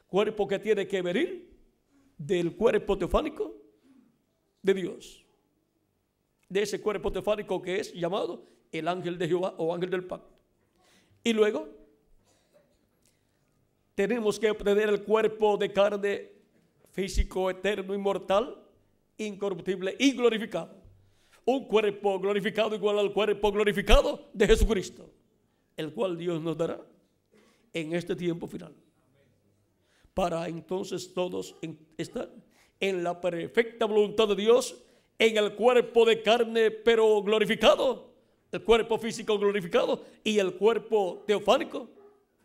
Cuerpo que tiene que venir del cuerpo teofánico de Dios, de ese cuerpo teofánico que es llamado el ángel de Jehová o ángel del pacto. Y luego tenemos que obtener el cuerpo de carne físico, eterno, inmortal, incorruptible y glorificado. Un cuerpo glorificado igual al cuerpo glorificado de Jesucristo, el cual Dios nos dará en este tiempo final, para entonces todos estar en la perfecta voluntad de Dios, en el cuerpo de carne pero glorificado, el cuerpo físico glorificado y el cuerpo teofánico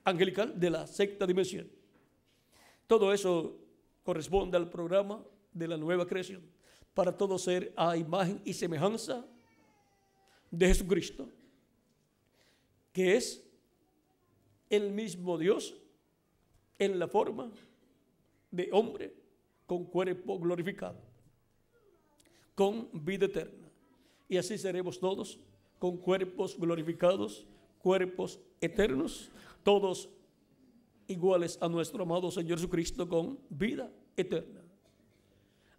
angelical de la sexta dimensión. Todo eso corresponde al programa de la nueva creación, para todo ser a imagen y semejanza de Jesucristo, que es el mismo Dios en la forma de hombre con cuerpo glorificado, con vida eterna. Y así seremos todos con cuerpos glorificados, cuerpos eternos, todos iguales a nuestro amado Señor Jesucristo con vida eterna.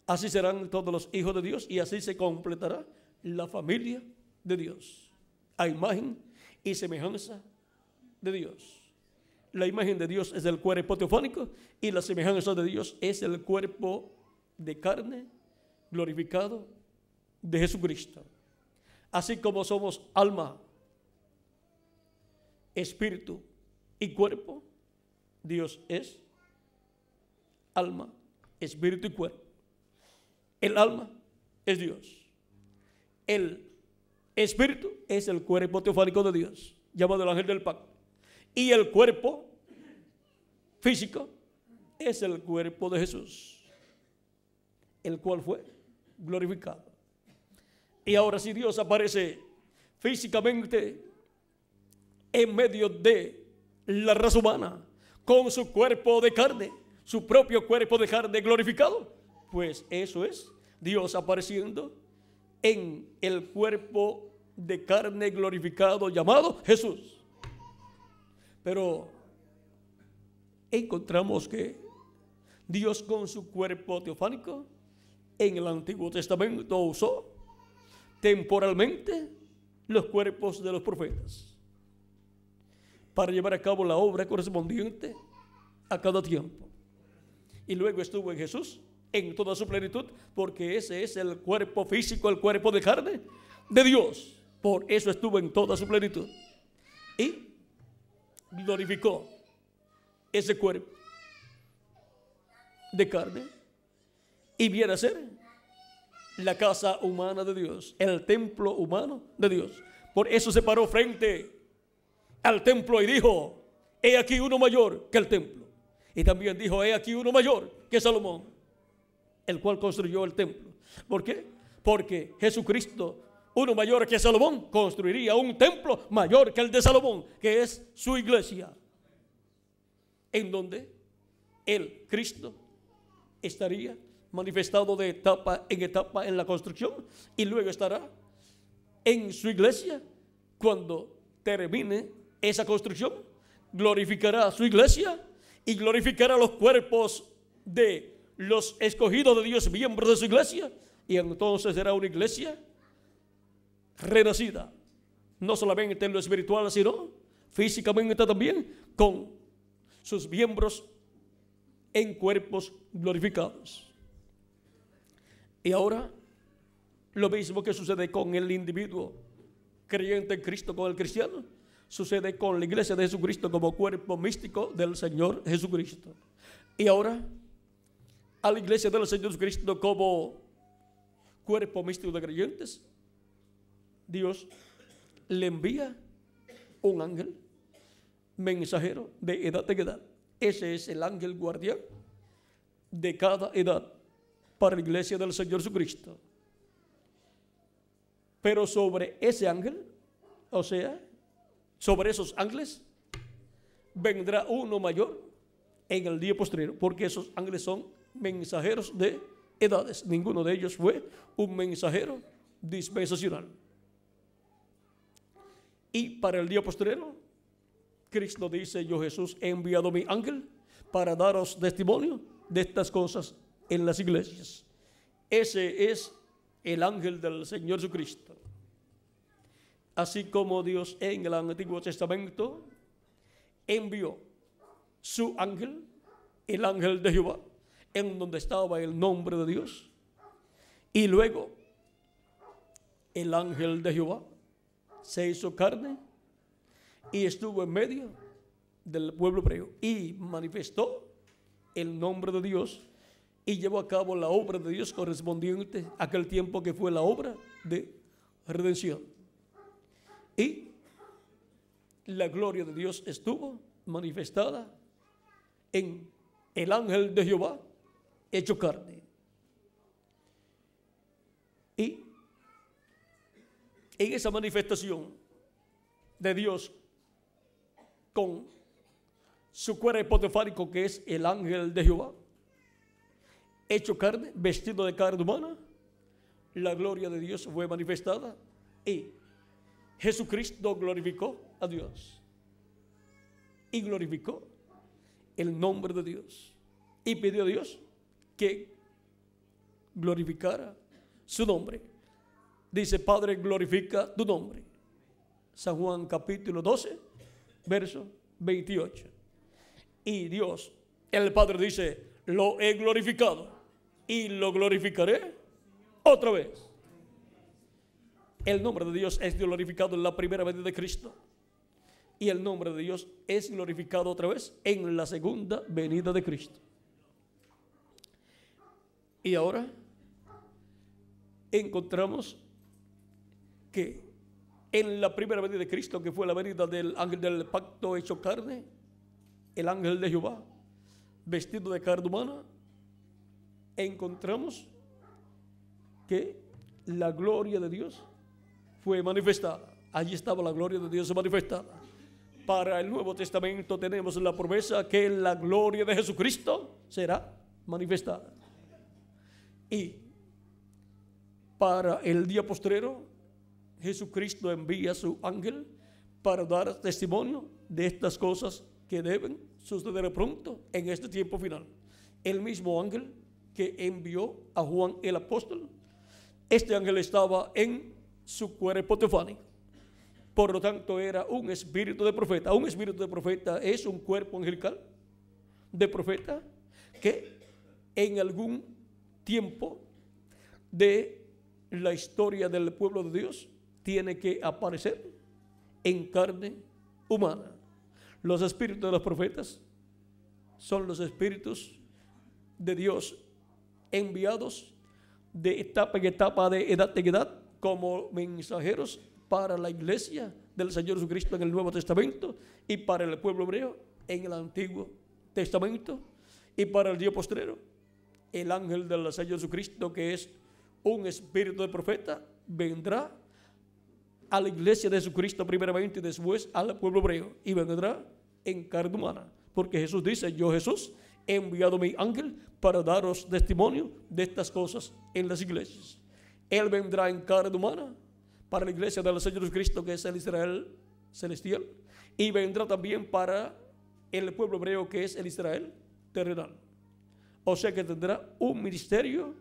Así serán todos los hijos de Dios y así se completará la familia de Dios, a imagen y semejanza de Dios. La imagen de Dios es el cuerpo teofánico y la semejanza de Dios es el cuerpo de carne glorificado de Jesucristo. Así como somos alma, espíritu y cuerpo, Dios es alma, espíritu y cuerpo. El alma es Dios. El espíritu es el cuerpo teofánico de Dios, llamado el ángel del pacto. Y el cuerpo físico es el cuerpo de Jesús, el cual fue glorificado. Y ahora si Dios aparece físicamente en medio de la raza humana, con su cuerpo de carne, su propio cuerpo de carne glorificado, pues eso es Dios apareciendo en el cuerpo de carne glorificado llamado Jesús. Pero encontramos que Dios con su cuerpo teofánico en el Antiguo Testamento usó temporalmente los cuerpos de los profetas para llevar a cabo la obra correspondiente a cada tiempo. Y luego estuvo en Jesús en toda su plenitud, porque ese es el cuerpo físico, el cuerpo de carne de Dios. Por eso estuvo en toda su plenitud y glorificó ese cuerpo de carne y viene a ser la casa humana de Dios, el templo humano de Dios. Por eso se paró frente al templo y dijo: he aquí uno mayor que el templo. Y también dijo: he aquí uno mayor que Salomón, el cual construyó el templo. ¿Por qué? Porque Jesucristo, uno mayor que Salomón, construiría un templo mayor que el de Salomón, que es su iglesia, en donde el Cristo estaría manifestado de etapa en la construcción, y luego estará en su iglesia cuando termine esa construcción. Glorificará a su iglesia y glorificará los cuerpos de los escogidos de Dios, miembros de su iglesia, y entonces será una iglesia renacida, no solamente en lo espiritual, sino físicamente también, con sus miembros en cuerpos glorificados. Y ahora, lo mismo que sucede con el individuo creyente en Cristo, con el cristiano, sucede con la iglesia de Jesucristo como cuerpo místico del Señor Jesucristo. Y ahora, a la iglesia del Señor Jesucristo como cuerpo místico de creyentes, Dios le envía un ángel mensajero de edad en edad. Ese es el ángel guardián de cada edad para la iglesia del Señor Jesucristo. Pero sobre ese ángel, o sea, sobre esos ángeles, vendrá uno mayor en el día postrero, porque esos ángeles son mensajeros de edades. Ninguno de ellos fue un mensajero dispensacional. Y para el día postrero, Cristo dice: yo Jesús he enviado mi ángel para daros testimonio de estas cosas en las iglesias. Ese es el ángel del Señor Jesucristo. Así como Dios en el Antiguo Testamento envió su ángel, el ángel de Jehová, en donde estaba el nombre de Dios, y luego el ángel de Jehová se hizo carne y estuvo en medio del pueblo hebreo y manifestó el nombre de Dios y llevó a cabo la obra de Dios correspondiente a aquel tiempo que fue la obra de redención. Y la gloria de Dios estuvo manifestada en el ángel de Jehová hecho carne. Y en esa manifestación de Dios con su cuerpo hipotefárico, que es el ángel de Jehová hecho carne, vestido de carne humana, la gloria de Dios fue manifestada y Jesucristo glorificó a Dios y glorificó el nombre de Dios y pidió a Dios que glorificara su nombre. Dice: Padre, glorifica tu nombre. San Juan capítulo 12, verso 28. Y Dios, el Padre, dice: lo he glorificado y lo glorificaré otra vez. El nombre de Dios es glorificado en la primera venida de Cristo. Y el nombre de Dios es glorificado otra vez en la segunda venida de Cristo. Y ahora encontramos que en la primera venida de Cristo, que fue la venida del ángel del pacto hecho carne, el ángel de Jehová, vestido de carne humana, encontramos que la gloria de Dios fue manifestada. Allí estaba la gloria de Dios manifestada. Para el Nuevo Testamento tenemos la promesa que la gloria de Jesucristo será manifestada. Y para el día postrero, Jesucristo envía a su ángel para dar testimonio de estas cosas que deben suceder pronto en este tiempo final. El mismo ángel que envió a Juan el apóstol, este ángel estaba en su cuerpo teofánico. Por lo tanto, era un espíritu de profeta. Un espíritu de profeta es un cuerpo angelical de profeta que en algún tiempo de la historia del pueblo de Dios tiene que aparecer en carne humana. Los espíritus de los profetas son los espíritus de Dios enviados de etapa en etapa, de edad en edad, como mensajeros para la iglesia del Señor Jesucristo en el Nuevo Testamento y para el pueblo hebreo en el Antiguo Testamento. Y para el día postrero, el ángel del Señor Jesucristo, que es un espíritu de profeta, vendrá a la iglesia de Jesucristo primeramente y después al pueblo hebreo, y vendrá en carne humana, porque Jesús dice: yo Jesús he enviado mi ángel para daros testimonio de estas cosas en las iglesias. Él vendrá en carne humana para la iglesia del Señor Jesucristo, que es el Israel celestial, y vendrá también para el pueblo hebreo, que es el Israel terrenal. O sea que tendrá un ministerio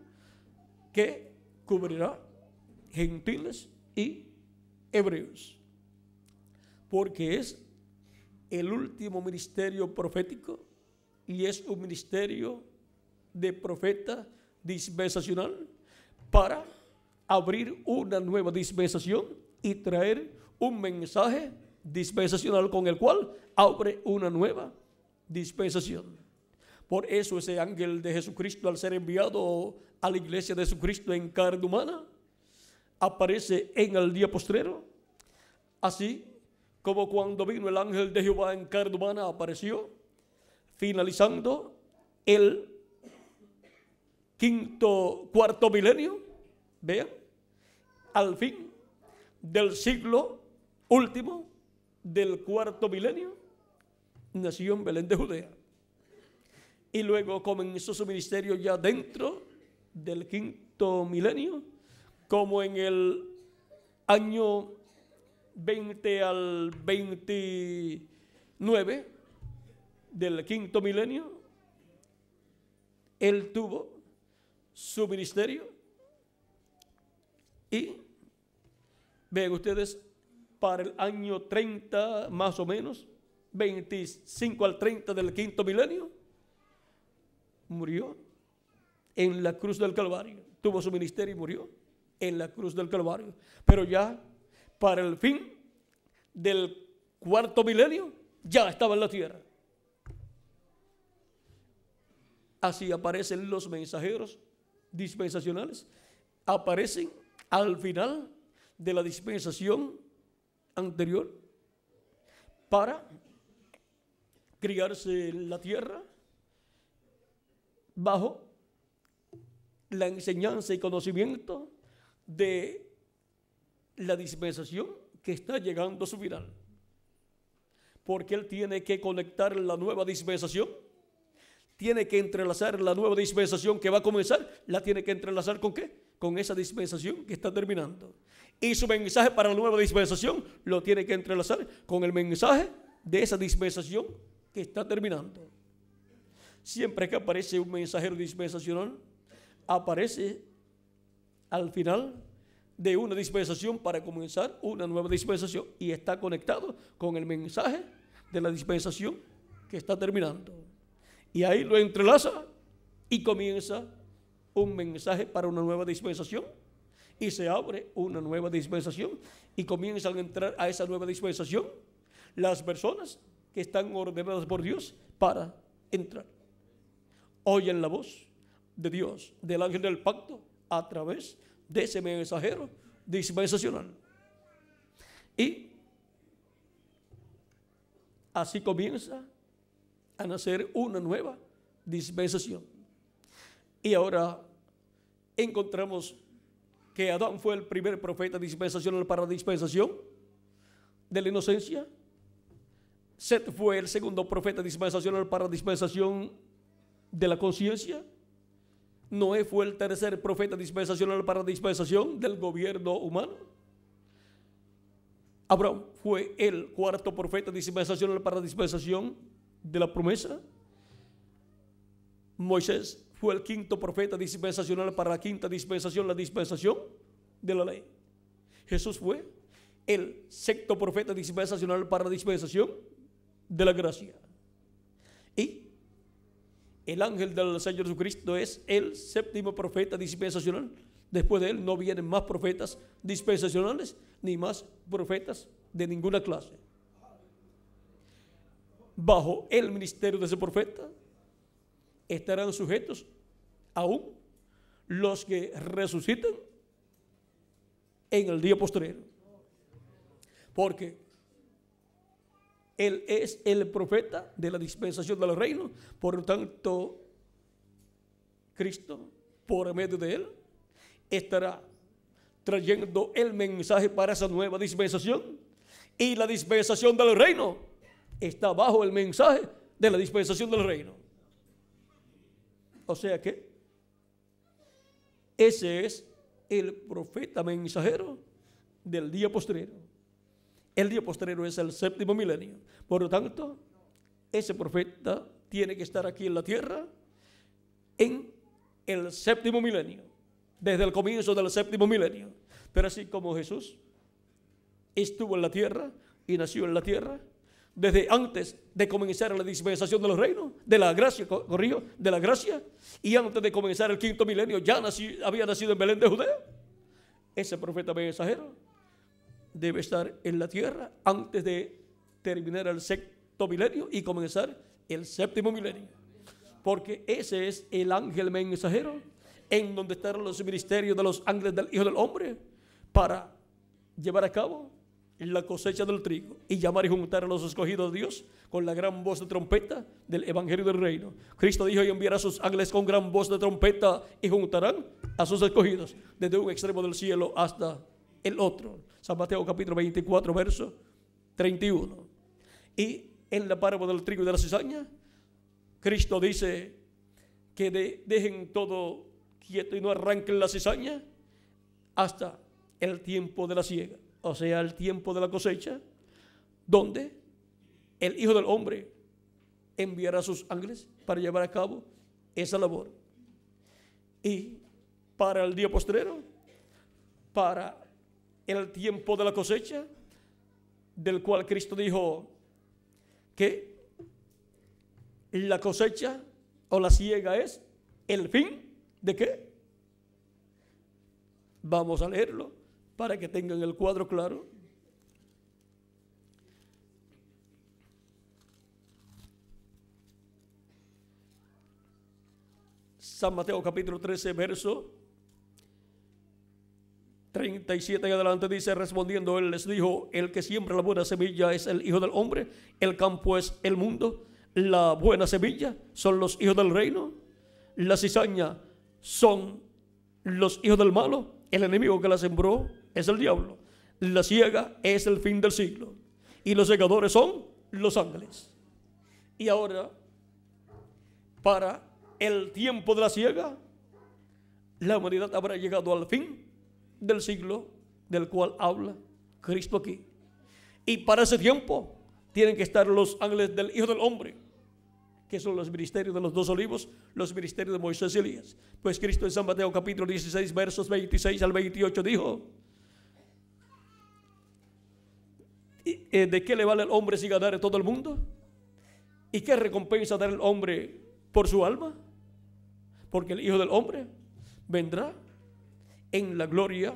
que cubrirá gentiles y hebreos, porque es el último ministerio profético y es un ministerio de profeta dispensacional para abrir una nueva dispensación y traer un mensaje dispensacional con el cual abre una nueva dispensación. Por eso ese ángel de Jesucristo, al ser enviado a la iglesia de Jesucristo en carne humana, aparece en el día postrero, así como cuando vino el ángel de Jehová en carne humana, apareció finalizando el cuarto milenio. Vean, al fin del siglo último del cuarto milenio, nació en Belén de Judea. y luego comenzó su ministerio ya dentro del quinto milenio, como en el año 20 al 29 del quinto milenio. Él tuvo su ministerio y vean ustedes, para el año 30 más o menos, 25 al 30 del quinto milenio, murió en la cruz del Calvario. Tuvo su ministerio y murió en la cruz del Calvario. Pero ya para el fin del cuarto milenio ya estaba en la tierra. Así aparecen los mensajeros dispensacionales. Aparecen al final de la dispensación anterior para criarse en la tierra bajo la enseñanza y conocimiento de la dispensación que está llegando a su final. Porque él tiene que conectar la nueva dispensación, tiene que entrelazar la nueva dispensación que va a comenzar, la tiene que entrelazar ¿con qué? Con esa dispensación que está terminando. Y su mensaje para la nueva dispensación lo tiene que entrelazar con el mensaje de esa dispensación que está terminando. Siempre que aparece un mensajero dispensacional, aparece al final de una dispensación para comenzar una nueva dispensación y está conectado con el mensaje de la dispensación que está terminando. Y ahí lo entrelaza y comienza un mensaje para una nueva dispensación y se abre una nueva dispensación y comienzan a entrar a esa nueva dispensación las personas que están ordenadas por Dios para entrar. Oyen la voz de Dios, del ángel del pacto, a través de ese mensajero dispensacional. Y así comienza a nacer una nueva dispensación. Y ahora encontramos que Adán fue el primer profeta dispensacional para la dispensación de la inocencia. Set fue el segundo profeta dispensacional para la dispensación de la conciencia. Noé fue el tercer profeta dispensacional para la dispensación del gobierno humano. Abraham fue el cuarto profeta dispensacional para la dispensación de la promesa. Moisés fue el quinto profeta dispensacional para la quinta dispensación, la dispensación de la ley. Jesús fue el sexto profeta dispensacional para la dispensación de la gracia. Y el ángel del Señor Jesucristo es el séptimo profeta dispensacional. Después de él no vienen más profetas dispensacionales ni más profetas de ninguna clase. Bajo el ministerio de ese profeta estarán sujetos aún los que resucitan en el día postrero. Porque él es el profeta de la dispensación del reino. Por lo tanto, Cristo, por medio de él, estará trayendo el mensaje para esa nueva dispensación. Y la dispensación del reino está bajo el mensaje de la dispensación del reino. O sea que ese es el profeta mensajero del día postrero. El día postrero es el séptimo milenio. Por lo tanto, ese profeta tiene que estar aquí en la tierra en el séptimo milenio, desde el comienzo del séptimo milenio. Pero así como Jesús estuvo en la tierra y nació en la tierra, desde antes de comenzar la dispensación de los reinos, de la gracia, de la gracia, y antes de comenzar el quinto milenio, ya había nacido en Belén de Judea. Ese profeta mensajero debe estar en la tierra antes de terminar el sexto milenio y comenzar el séptimo milenio. Porque ese es el ángel mensajero en donde están los ministerios de los ángeles del Hijo del Hombre para llevar a cabo la cosecha del trigo y llamar y juntar a los escogidos de Dios con la gran voz de trompeta del evangelio del reino. Cristo dijo: y enviará a sus ángeles con gran voz de trompeta y juntarán a sus escogidos desde un extremo del cielo hasta el otro. San Mateo capítulo 24 verso 31. Y en la parábola del trigo y de la cizaña, Cristo dice que dejen todo quieto y no arranquen la cizaña hasta el tiempo de la siega, o sea, el tiempo de la cosecha, donde el Hijo del Hombre enviará a sus ángeles para llevar a cabo esa labor. Y para el día postrero, para el tiempo de la cosecha, del cual Cristo dijo que la cosecha o la siega es el fin de qué. Vamos a leerlo para que tengan el cuadro claro. San Mateo capítulo 13, verso 37 en adelante dice: respondiendo él les dijo, el que siembra la buena semilla es el Hijo del Hombre, el campo es el mundo, la buena semilla son los hijos del reino, la cizaña son los hijos del malo, el enemigo que la sembró es el diablo, la siega es el fin del siglo y los segadores son los ángeles. Y ahora, para el tiempo de la siega, la humanidad habrá llegado al fin del siglo del cual habla Cristo aquí. Y para ese tiempo tienen que estar los ángeles del Hijo del Hombre, que son los ministerios de los dos olivos, los ministerios de Moisés y Elías. Pues Cristo en San Mateo capítulo 16 versos 26 al 28 dijo: ¿de qué le vale al hombre si ganare todo el mundo? ¿Y qué recompensa dará el hombre por su alma? Porque el Hijo del Hombre vendrá en la gloria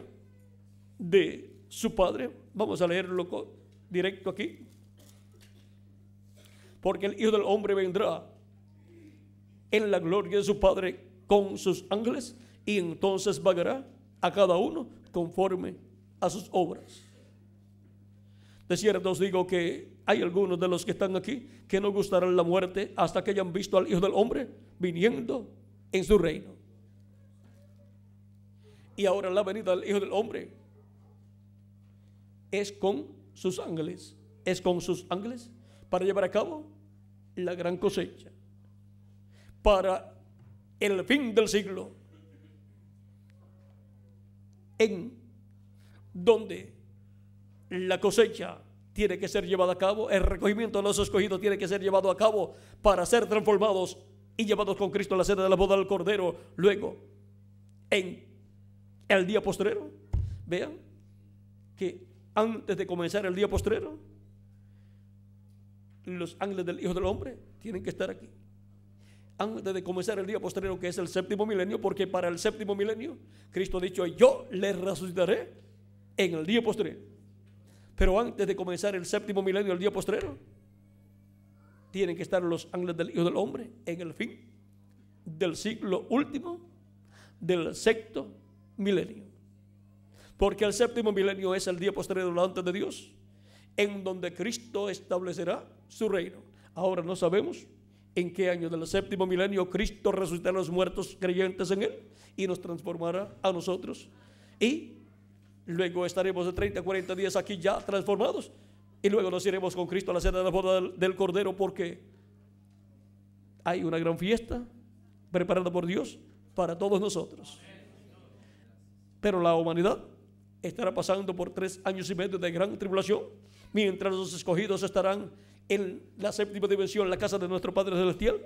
de su Padre. Vamos a leerlo directo aquí. Porque el Hijo del Hombre vendrá en la gloria de su Padre con sus ángeles, y entonces pagará a cada uno conforme a sus obras. De cierto os digo que hay algunos de los que están aquí que no gustarán la muerte hasta que hayan visto al Hijo del Hombre viniendo en su reino. Y ahora la venida del Hijo del Hombre es con sus ángeles. Es con sus ángeles para llevar a cabo la gran cosecha. Para el fin del siglo, en donde la cosecha tiene que ser llevada a cabo, el recogimiento de los escogidos tiene que ser llevado a cabo para ser transformados y llevados con Cristo a la cena de la boda del Cordero. Luego, en el día postrero, vean que antes de comenzar el día postrero, los ángeles del Hijo del Hombre tienen que estar aquí. Antes de comenzar el día postrero, que es el séptimo milenio, porque para el séptimo milenio Cristo ha dicho: yo les resucitaré en el día postrero. Pero antes de comenzar el séptimo milenio, el día postrero, tienen que estar los ángeles del Hijo del Hombre en el fin del siglo último, del sexto milenio. Porque el séptimo milenio es el día postrero delante de Dios, en donde Cristo establecerá su reino. Ahora no sabemos en qué año del séptimo milenio Cristo resucitará a los muertos creyentes en Él y nos transformará a nosotros. Y luego estaremos de 30 a 40 días aquí ya transformados. Y luego nos iremos con Cristo a la cena de la boda del Cordero, porque hay una gran fiesta preparada por Dios para todos nosotros. Pero la humanidad estará pasando por 3 años y medio de gran tribulación, mientras los escogidos estarán en la séptima dimensión, la casa de nuestro Padre Celestial,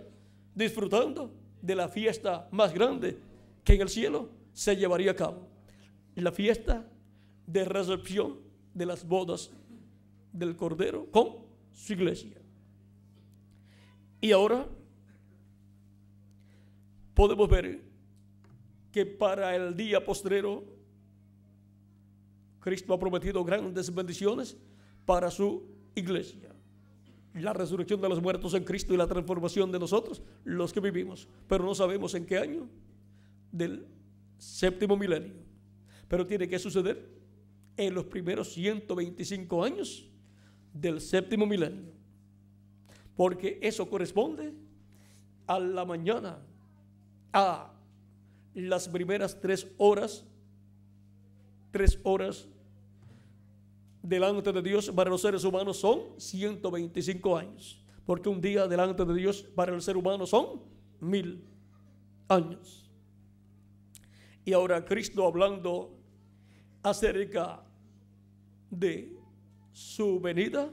disfrutando de la fiesta más grande que en el cielo se llevaría a cabo, la fiesta de recepción de las bodas del Cordero con su iglesia. Y ahora podemos ver que para el día postrero Cristo ha prometido grandes bendiciones para su iglesia: la resurrección de los muertos en Cristo y la transformación de nosotros, los que vivimos, pero no sabemos en qué año del séptimo milenio. Pero tiene que suceder en los primeros 125 años del séptimo milenio, porque eso corresponde a la mañana, a las primeras 3 horas delante de Dios. Para los seres humanos son 125 años, porque un día delante de Dios para el ser humano son 1000. años. Y ahora Cristo, hablando acerca de su venida,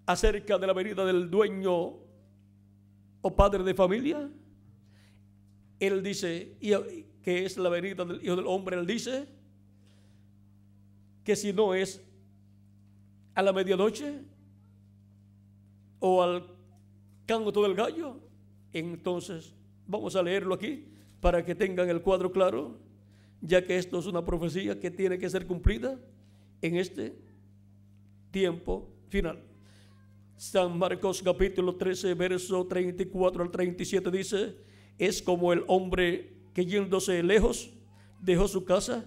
acerca de la venida del dueño o padre de familia, Él dice, que es la venida del Hijo del Hombre, Él dice que si no es a la medianoche o al canto del gallo, entonces vamos a leerlo aquí para que tengan el cuadro claro, ya que esto es una profecía que tiene que ser cumplida en este tiempo final. San Marcos capítulo 13, verso 34 al 37 dice: es como el hombre que yéndose lejos dejó su casa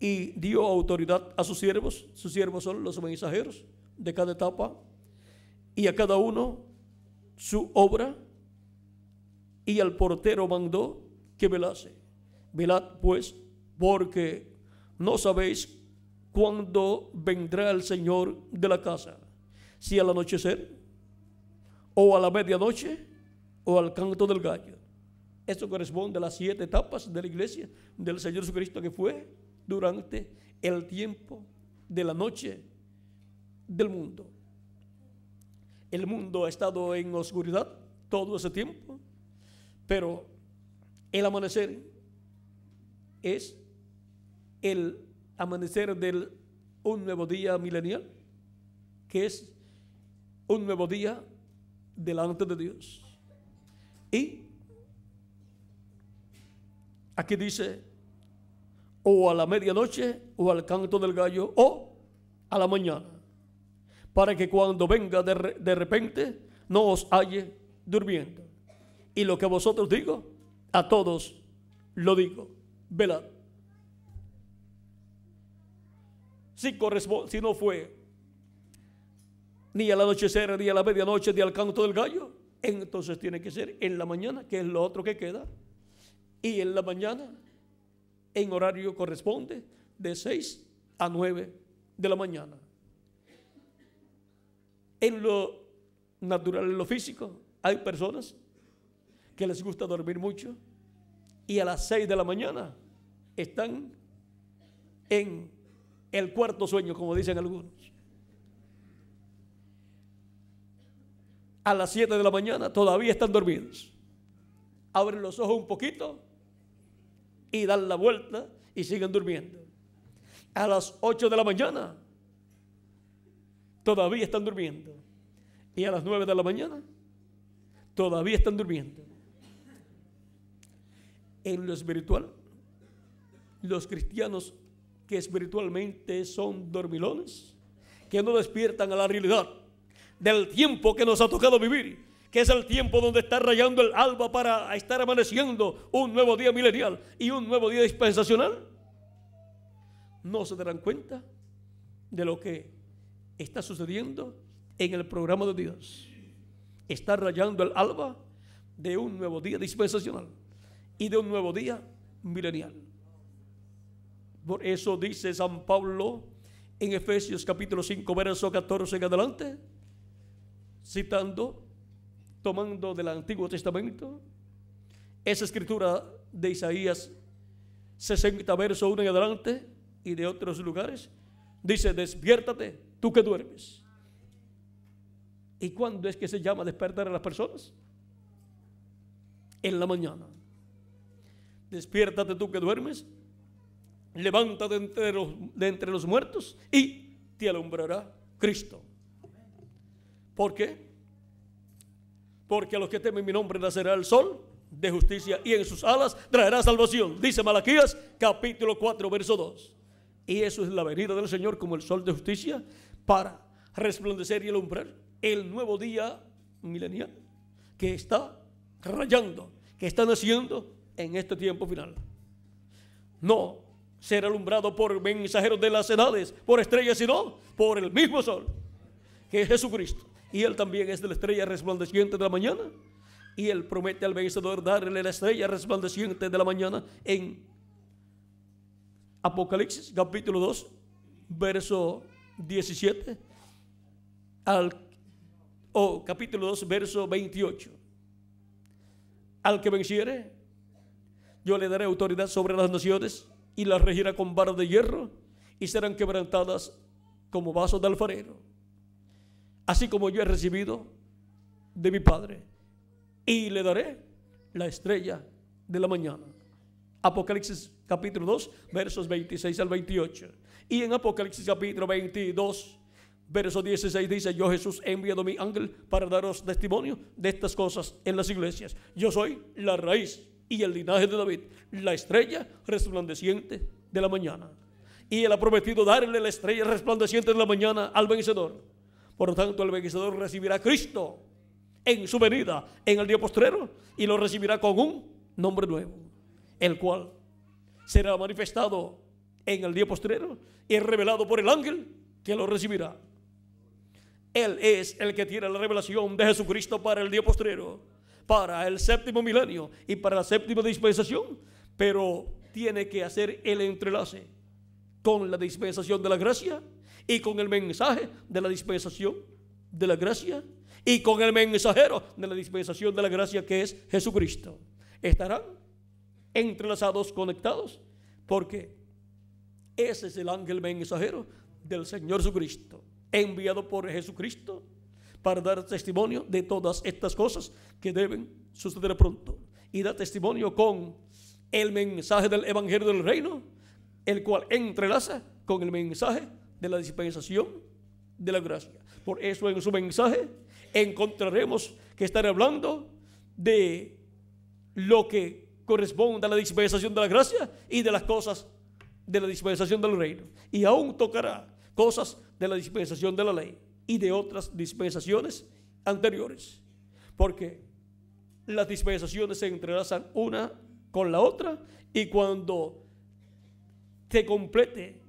y dio autoridad a sus siervos. Sus siervos son los mensajeros de cada etapa, y a cada uno su obra, y al portero mandó que velase. Velad pues, porque no sabéis cuándo vendrá el Señor de la casa, si al anochecer, o a la medianoche, o al canto del gallo. Esto corresponde a las 7 etapas de la iglesia del Señor Jesucristo, que fue durante el tiempo de la noche del mundo. El mundo ha estado en oscuridad todo ese tiempo, pero el amanecer es el amanecer de un nuevo día milenial, que es un nuevo día delante de Dios. Y aquí dice, o a la medianoche, o al canto del gallo, o a la mañana, para que cuando venga de repente no os halle durmiendo. Y lo que a vosotros digo, a todos lo digo: velad. Si no fue ni al anochecer, ni a la medianoche, ni al canto del gallo, entonces tiene que ser en la mañana, que es lo otro que queda. Y en la mañana, en horario corresponde de 6 a 9 de la mañana. En lo natural, en lo físico, hay personas que les gusta dormir mucho y a las 6 de la mañana están en el cuarto sueño, como dicen algunos. A las 7 de la mañana todavía están dormidos. Abren los ojos un poquito y dan la vuelta y siguen durmiendo. A las 8 de la mañana todavía están durmiendo. Y a las 9 de la mañana todavía están durmiendo. En lo espiritual, los cristianos que espiritualmente son dormilones, que no despiertan a la realidad del tiempo que nos ha tocado vivir, que es el tiempo donde está rayando el alba para estar amaneciendo un nuevo día milenial y un nuevo día dispensacional, no se darán cuenta de lo que está sucediendo en el programa de Dios. Está rayando el alba de un nuevo día dispensacional y de un nuevo día milenial. Por eso dice San Pablo en Efesios capítulo 5, verso 14 en adelante, tomando del Antiguo Testamento, esa escritura de Isaías 60, verso 1 en adelante, y de otros lugares, dice: despiértate, tú que duermes. ¿Y cuándo es que se llama despertar a las personas? En la mañana. Despiértate, tú que duermes, levántate de entre los muertos y te alumbrará Cristo. ¿Por qué? Porque a los que temen mi nombre nacerá el sol de justicia y en sus alas traerá salvación, dice Malaquías capítulo 4, verso 2. Y eso es la venida del Señor como el sol de justicia para resplandecer y alumbrar el nuevo día milenial que está rayando, que está naciendo en este tiempo final. No será alumbrado por mensajeros de las edades, por estrellas, sino por el mismo sol, que es Jesucristo. Y Él también es de la estrella resplandeciente de la mañana. Y Él promete al vencedor darle la estrella resplandeciente de la mañana en Apocalipsis capítulo 2, verso 17 capítulo 2, verso 28. Al que venciere, yo le daré autoridad sobre las naciones y las regirá con vara de hierro y serán quebrantadas como vasos de alfarero, así como yo he recibido de mi Padre, y le daré la estrella de la mañana. Apocalipsis capítulo 2 versos 26 al 28. Y en Apocalipsis capítulo 22 verso 16 dice: yo, Jesús, he enviado mi ángel para daros testimonio de estas cosas en las iglesias. Yo soy la raíz y el linaje de David, la estrella resplandeciente de la mañana. Y él ha prometido darle la estrella resplandeciente de la mañana al vencedor. Por lo tanto, el vencedor recibirá a Cristo en su venida en el día postrero, y lo recibirá con un nombre nuevo, el cual será manifestado en el día postrero y revelado por el ángel que lo recibirá. Él es el que tiene la revelación de Jesucristo para el día postrero, para el séptimo milenio y para la séptima dispensación, pero tiene que hacer el entrelace con la dispensación de la gracia y con el mensaje de la dispensación de la gracia y con el mensajero de la dispensación de la gracia, que es Jesucristo. Estarán entrelazados, conectados, porque ese es el ángel mensajero del Señor Jesucristo, enviado por Jesucristo para dar testimonio de todas estas cosas que deben suceder pronto, y da testimonio con el mensaje del evangelio del reino, el cual entrelaza con el mensaje de la dispensación de la gracia. Por eso en su mensaje encontraremos que están hablando de lo que corresponde a la dispensación de la gracia y de las cosas de la dispensación del reino, y aún tocará cosas de la dispensación de la ley y de otras dispensaciones anteriores, porque las dispensaciones se entrelazan una con la otra, y cuando se complete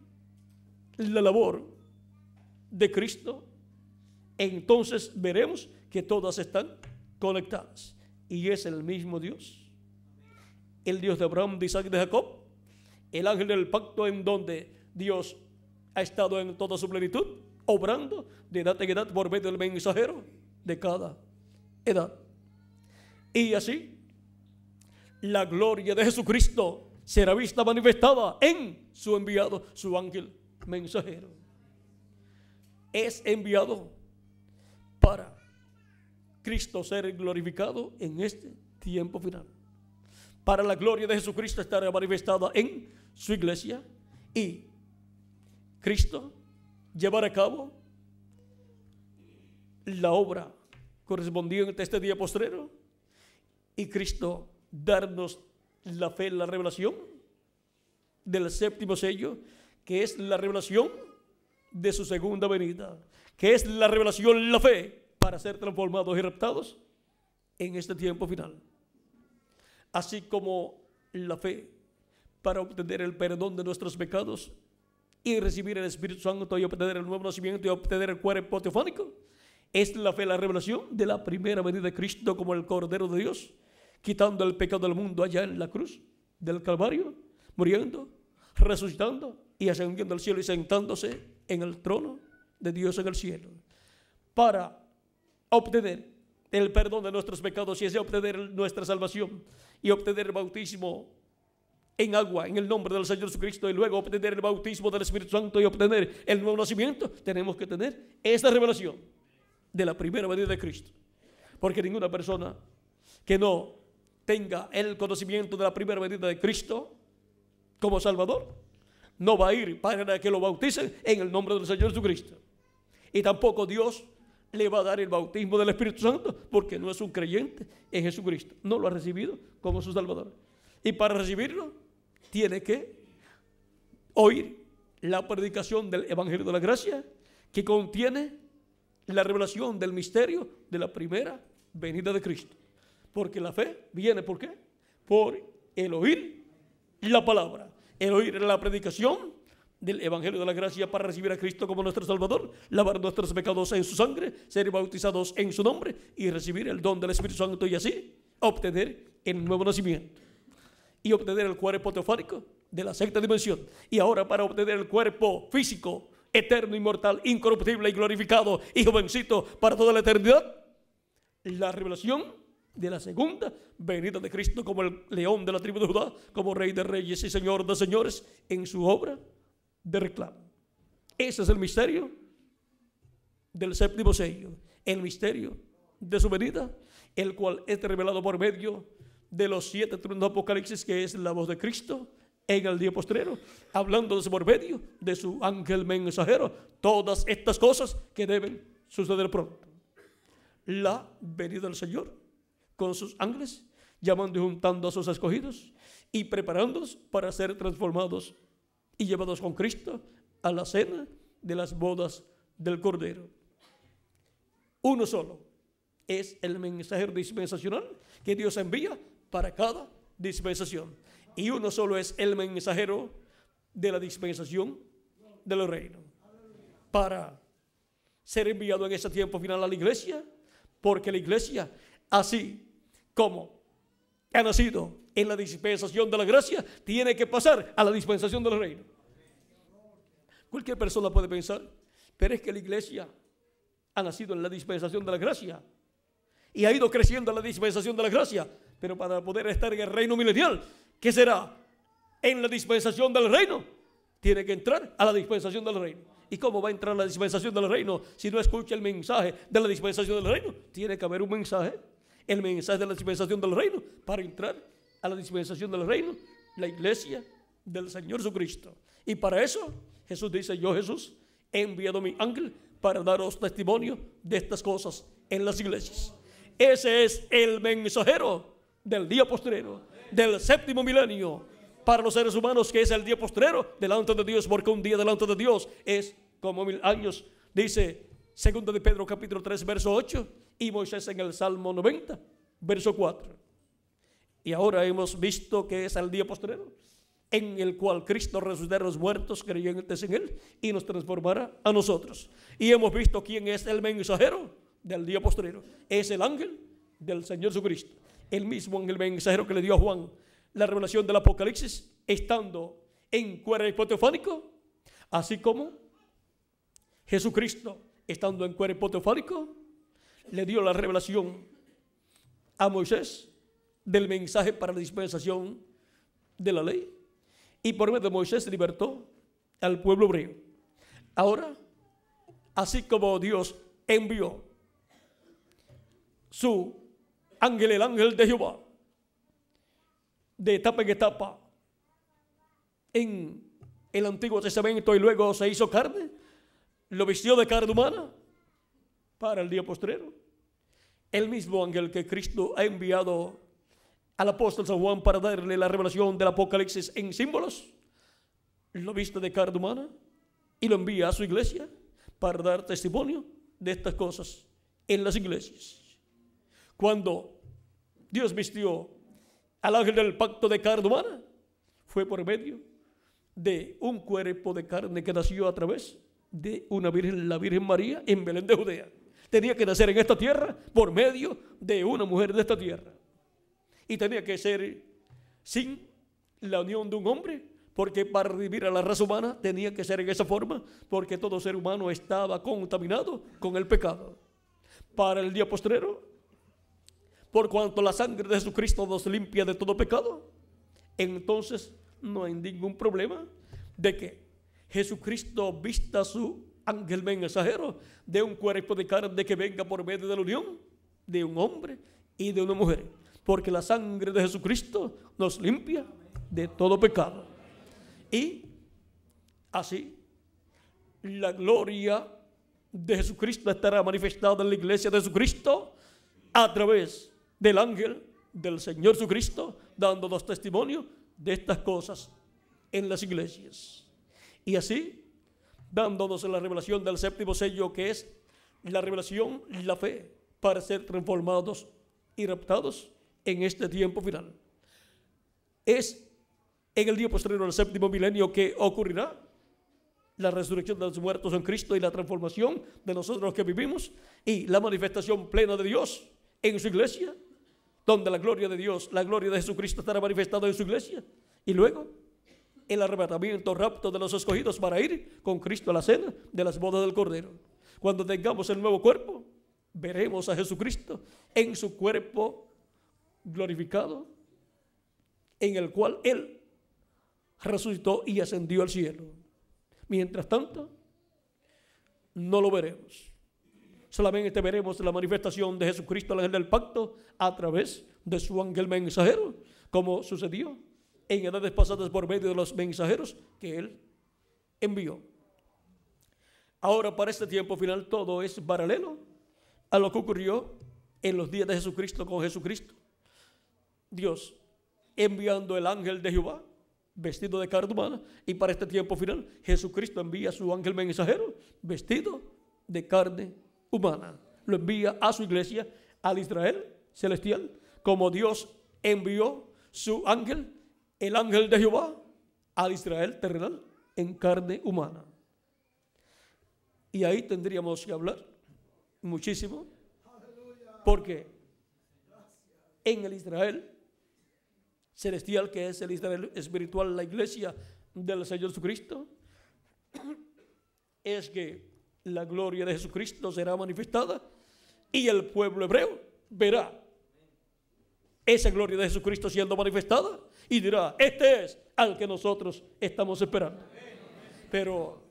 la labor de Cristo, entonces veremos que todas están conectadas, y es el mismo Dios, el Dios de Abraham, de Isaac y de Jacob, el ángel del pacto, en donde Dios ha estado en toda su plenitud, obrando de edad en edad por medio del mensajero de cada edad. Y así la gloria de Jesucristo será vista manifestada en su enviado, su ángel mensajero. Es enviado para Cristo ser glorificado en este tiempo final. Para la gloria de Jesucristo estará manifestada en su iglesia, y Cristo llevará a cabo la obra correspondiente a este día postrero, y Cristo darnos la fe, la revelación del séptimo sello, que es la revelación de su segunda venida, que es la revelación, la fe, para ser transformados y raptados en este tiempo final. Así como la fe para obtener el perdón de nuestros pecados y recibir el Espíritu Santo y obtener el nuevo nacimiento y obtener el cuerpo teofánico, es la fe, la revelación de la primera venida de Cristo como el Cordero de Dios, quitando el pecado del mundo allá en la cruz del Calvario, muriendo, resucitando y ascendiendo al cielo y sentándose en el trono de Dios en el cielo, para obtener el perdón de nuestros pecados, y ese obtener nuestra salvación y obtener el bautismo en agua en el nombre del Señor Jesucristo, y luego obtener el bautismo del Espíritu Santo y obtener el nuevo nacimiento. Tenemos que tener esta revelación de la primera venida de Cristo, porque ninguna persona que no tenga el conocimiento de la primera venida de Cristo como Salvador no va a ir para que lo bauticen en el nombre del Señor Jesucristo, y tampoco Dios le va a dar el bautismo del Espíritu Santo, porque no es un creyente en Jesucristo, no lo ha recibido como su Salvador, y para recibirlo tiene que oír la predicación del Evangelio de la Gracia, que contiene la revelación del misterio de la primera venida de Cristo. Porque la fe viene, ¿por qué? Por el oír la palabra, el oír la predicación del Evangelio de la Gracia, para recibir a Cristo como nuestro Salvador, lavar nuestros pecados en su sangre, ser bautizados en su nombre y recibir el don del Espíritu Santo, y así obtener el nuevo nacimiento y obtener el cuerpo teofánico de la sexta dimensión. Y ahora, para obtener el cuerpo físico, eterno, inmortal, incorruptible y glorificado y jovencito para toda la eternidad, la revelación de la segunda venida de Cristo como el león de la tribu de Judá, como Rey de reyes y Señor de señores en su obra de reclamo. Ese es el misterio del séptimo sello, el misterio de su venida, el cual es revelado por medio de los 7 truenos de Apocalipsis, que es la voz de Cristo en el día postrero, hablando por medio de su ángel mensajero, todas estas cosas que deben suceder pronto. La venida del Señor con sus ángeles, llamando y juntando a sus escogidos y preparándolos para ser transformados y llevados con Cristo a la cena de las bodas del Cordero. Uno solo es el mensajero dispensacional que Dios envía para cada dispensación. Y uno solo es el mensajero de la dispensación del reino, para ser enviado en ese tiempo final a la iglesia, porque la iglesia, así como ha nacido en la dispensación de la gracia, tiene que pasar a la dispensación del reino. Cualquier persona puede pensar, pero es que la iglesia ha nacido en la dispensación de la gracia y ha ido creciendo en la dispensación de la gracia, pero para poder estar en el reino milenial, ¿qué será? En la dispensación del reino, tiene que entrar a la dispensación del reino. ¿Y cómo va a entrar a la dispensación del reino si no escucha el mensaje de la dispensación del reino? Tiene que haber un mensaje, el mensaje de la dispensación del reino, para entrar a la dispensación del reino, la iglesia del Señor Jesucristo. Y para eso Jesús dice: yo, Jesús, he enviado mi ángel para daros testimonio de estas cosas en las iglesias. Ese es el mensajero del día postrero, del séptimo milenio, para los seres humanos, que es el día postrero delante de Dios, porque un día delante de Dios es como 1000 años. Dice 2 de Pedro capítulo 3 verso 8, y Moisés en el Salmo 90 verso 4. Y ahora hemos visto que es el día postrero, en el cual Cristo resucitará a los muertos creyentes en Él y nos transformará a nosotros. Y hemos visto quién es el mensajero del día postrero. Es el ángel del Señor Jesucristo, el mismo ángel mensajero que le dio a Juan la revelación del Apocalipsis, estando en cuerpo teofánico, así como Jesucristo, estando en cuerpo teofánico, le dio la revelación a Moisés del mensaje para la dispensación de la ley, y por medio de Moisés libertó al pueblo hebreo. Ahora, así como Dios envió su ángel, el ángel de Jehová, de etapa en etapa en el Antiguo Testamento, y luego se hizo carne, lo vistió de carne humana para el día postrero. El mismo ángel que Cristo ha enviado al apóstol San Juan para darle la revelación del Apocalipsis en símbolos, lo viste de carne humana y lo envía a su iglesia para dar testimonio de estas cosas en las iglesias. Cuando Dios vistió al ángel del pacto de carne humana, fue por medio de un cuerpo de carne que nació a través de una virgen, la Virgen María, en Belén de Judea. Tenía que nacer en esta tierra por medio de una mujer de esta tierra, y tenía que ser sin la unión de un hombre, porque para redimir a la raza humana tenía que ser en esa forma, porque todo ser humano estaba contaminado con el pecado. Para el día postrero, por cuanto la sangre de Jesucristo nos limpia de todo pecado, entonces no hay ningún problema de que Jesucristo vista a su ángel mensajero de un cuerpo de carne que venga por medio de la unión de un hombre y de una mujer, porque la sangre de Jesucristo nos limpia de todo pecado. Y así la gloria de Jesucristo estará manifestada en la iglesia de Jesucristo a través del ángel del Señor Jesucristo, dándonos testimonio de estas cosas en las iglesias. Y así, dándonos la revelación del séptimo sello, que es la revelación, la fe, para ser transformados y raptados en este tiempo final. Es en el día posterior al séptimo milenio que ocurrirá la resurrección de los muertos en Cristo y la transformación de nosotros que vivimos, y la manifestación plena de Dios en su iglesia, donde la gloria de Dios, la gloria de Jesucristo estará manifestada en su iglesia. Y luego el arrebatamiento, rapto de los escogidos para ir con Cristo a la cena de las bodas del Cordero. Cuando tengamos el nuevo cuerpo, veremos a Jesucristo en su cuerpo glorificado, en el cual Él resucitó y ascendió al cielo. Mientras tanto, no lo veremos. Solamente veremos la manifestación de Jesucristo, el ángel del pacto, a través de su ángel mensajero, como sucedió en edades pasadas por medio de los mensajeros que Él envió. Ahora, para este tiempo final, todo es paralelo a lo que ocurrió en los días de Jesucristo con Jesucristo. Dios enviando el ángel de Jehová vestido de carne humana, y para este tiempo final Jesucristo envía a su ángel mensajero vestido de carne humana. Lo envía a su iglesia, al Israel celestial, como Dios envió su ángel, el ángel de Jehová, al Israel terrenal en carne humana. Y ahí tendríamos que hablar muchísimo, porque en el Israel celestial, que es el Israel espiritual, la iglesia del Señor Jesucristo, es que la gloria de Jesucristo será manifestada y el pueblo hebreo verá esa gloria de Jesucristo siendo manifestada y dirá: este es al que nosotros estamos esperando. Pero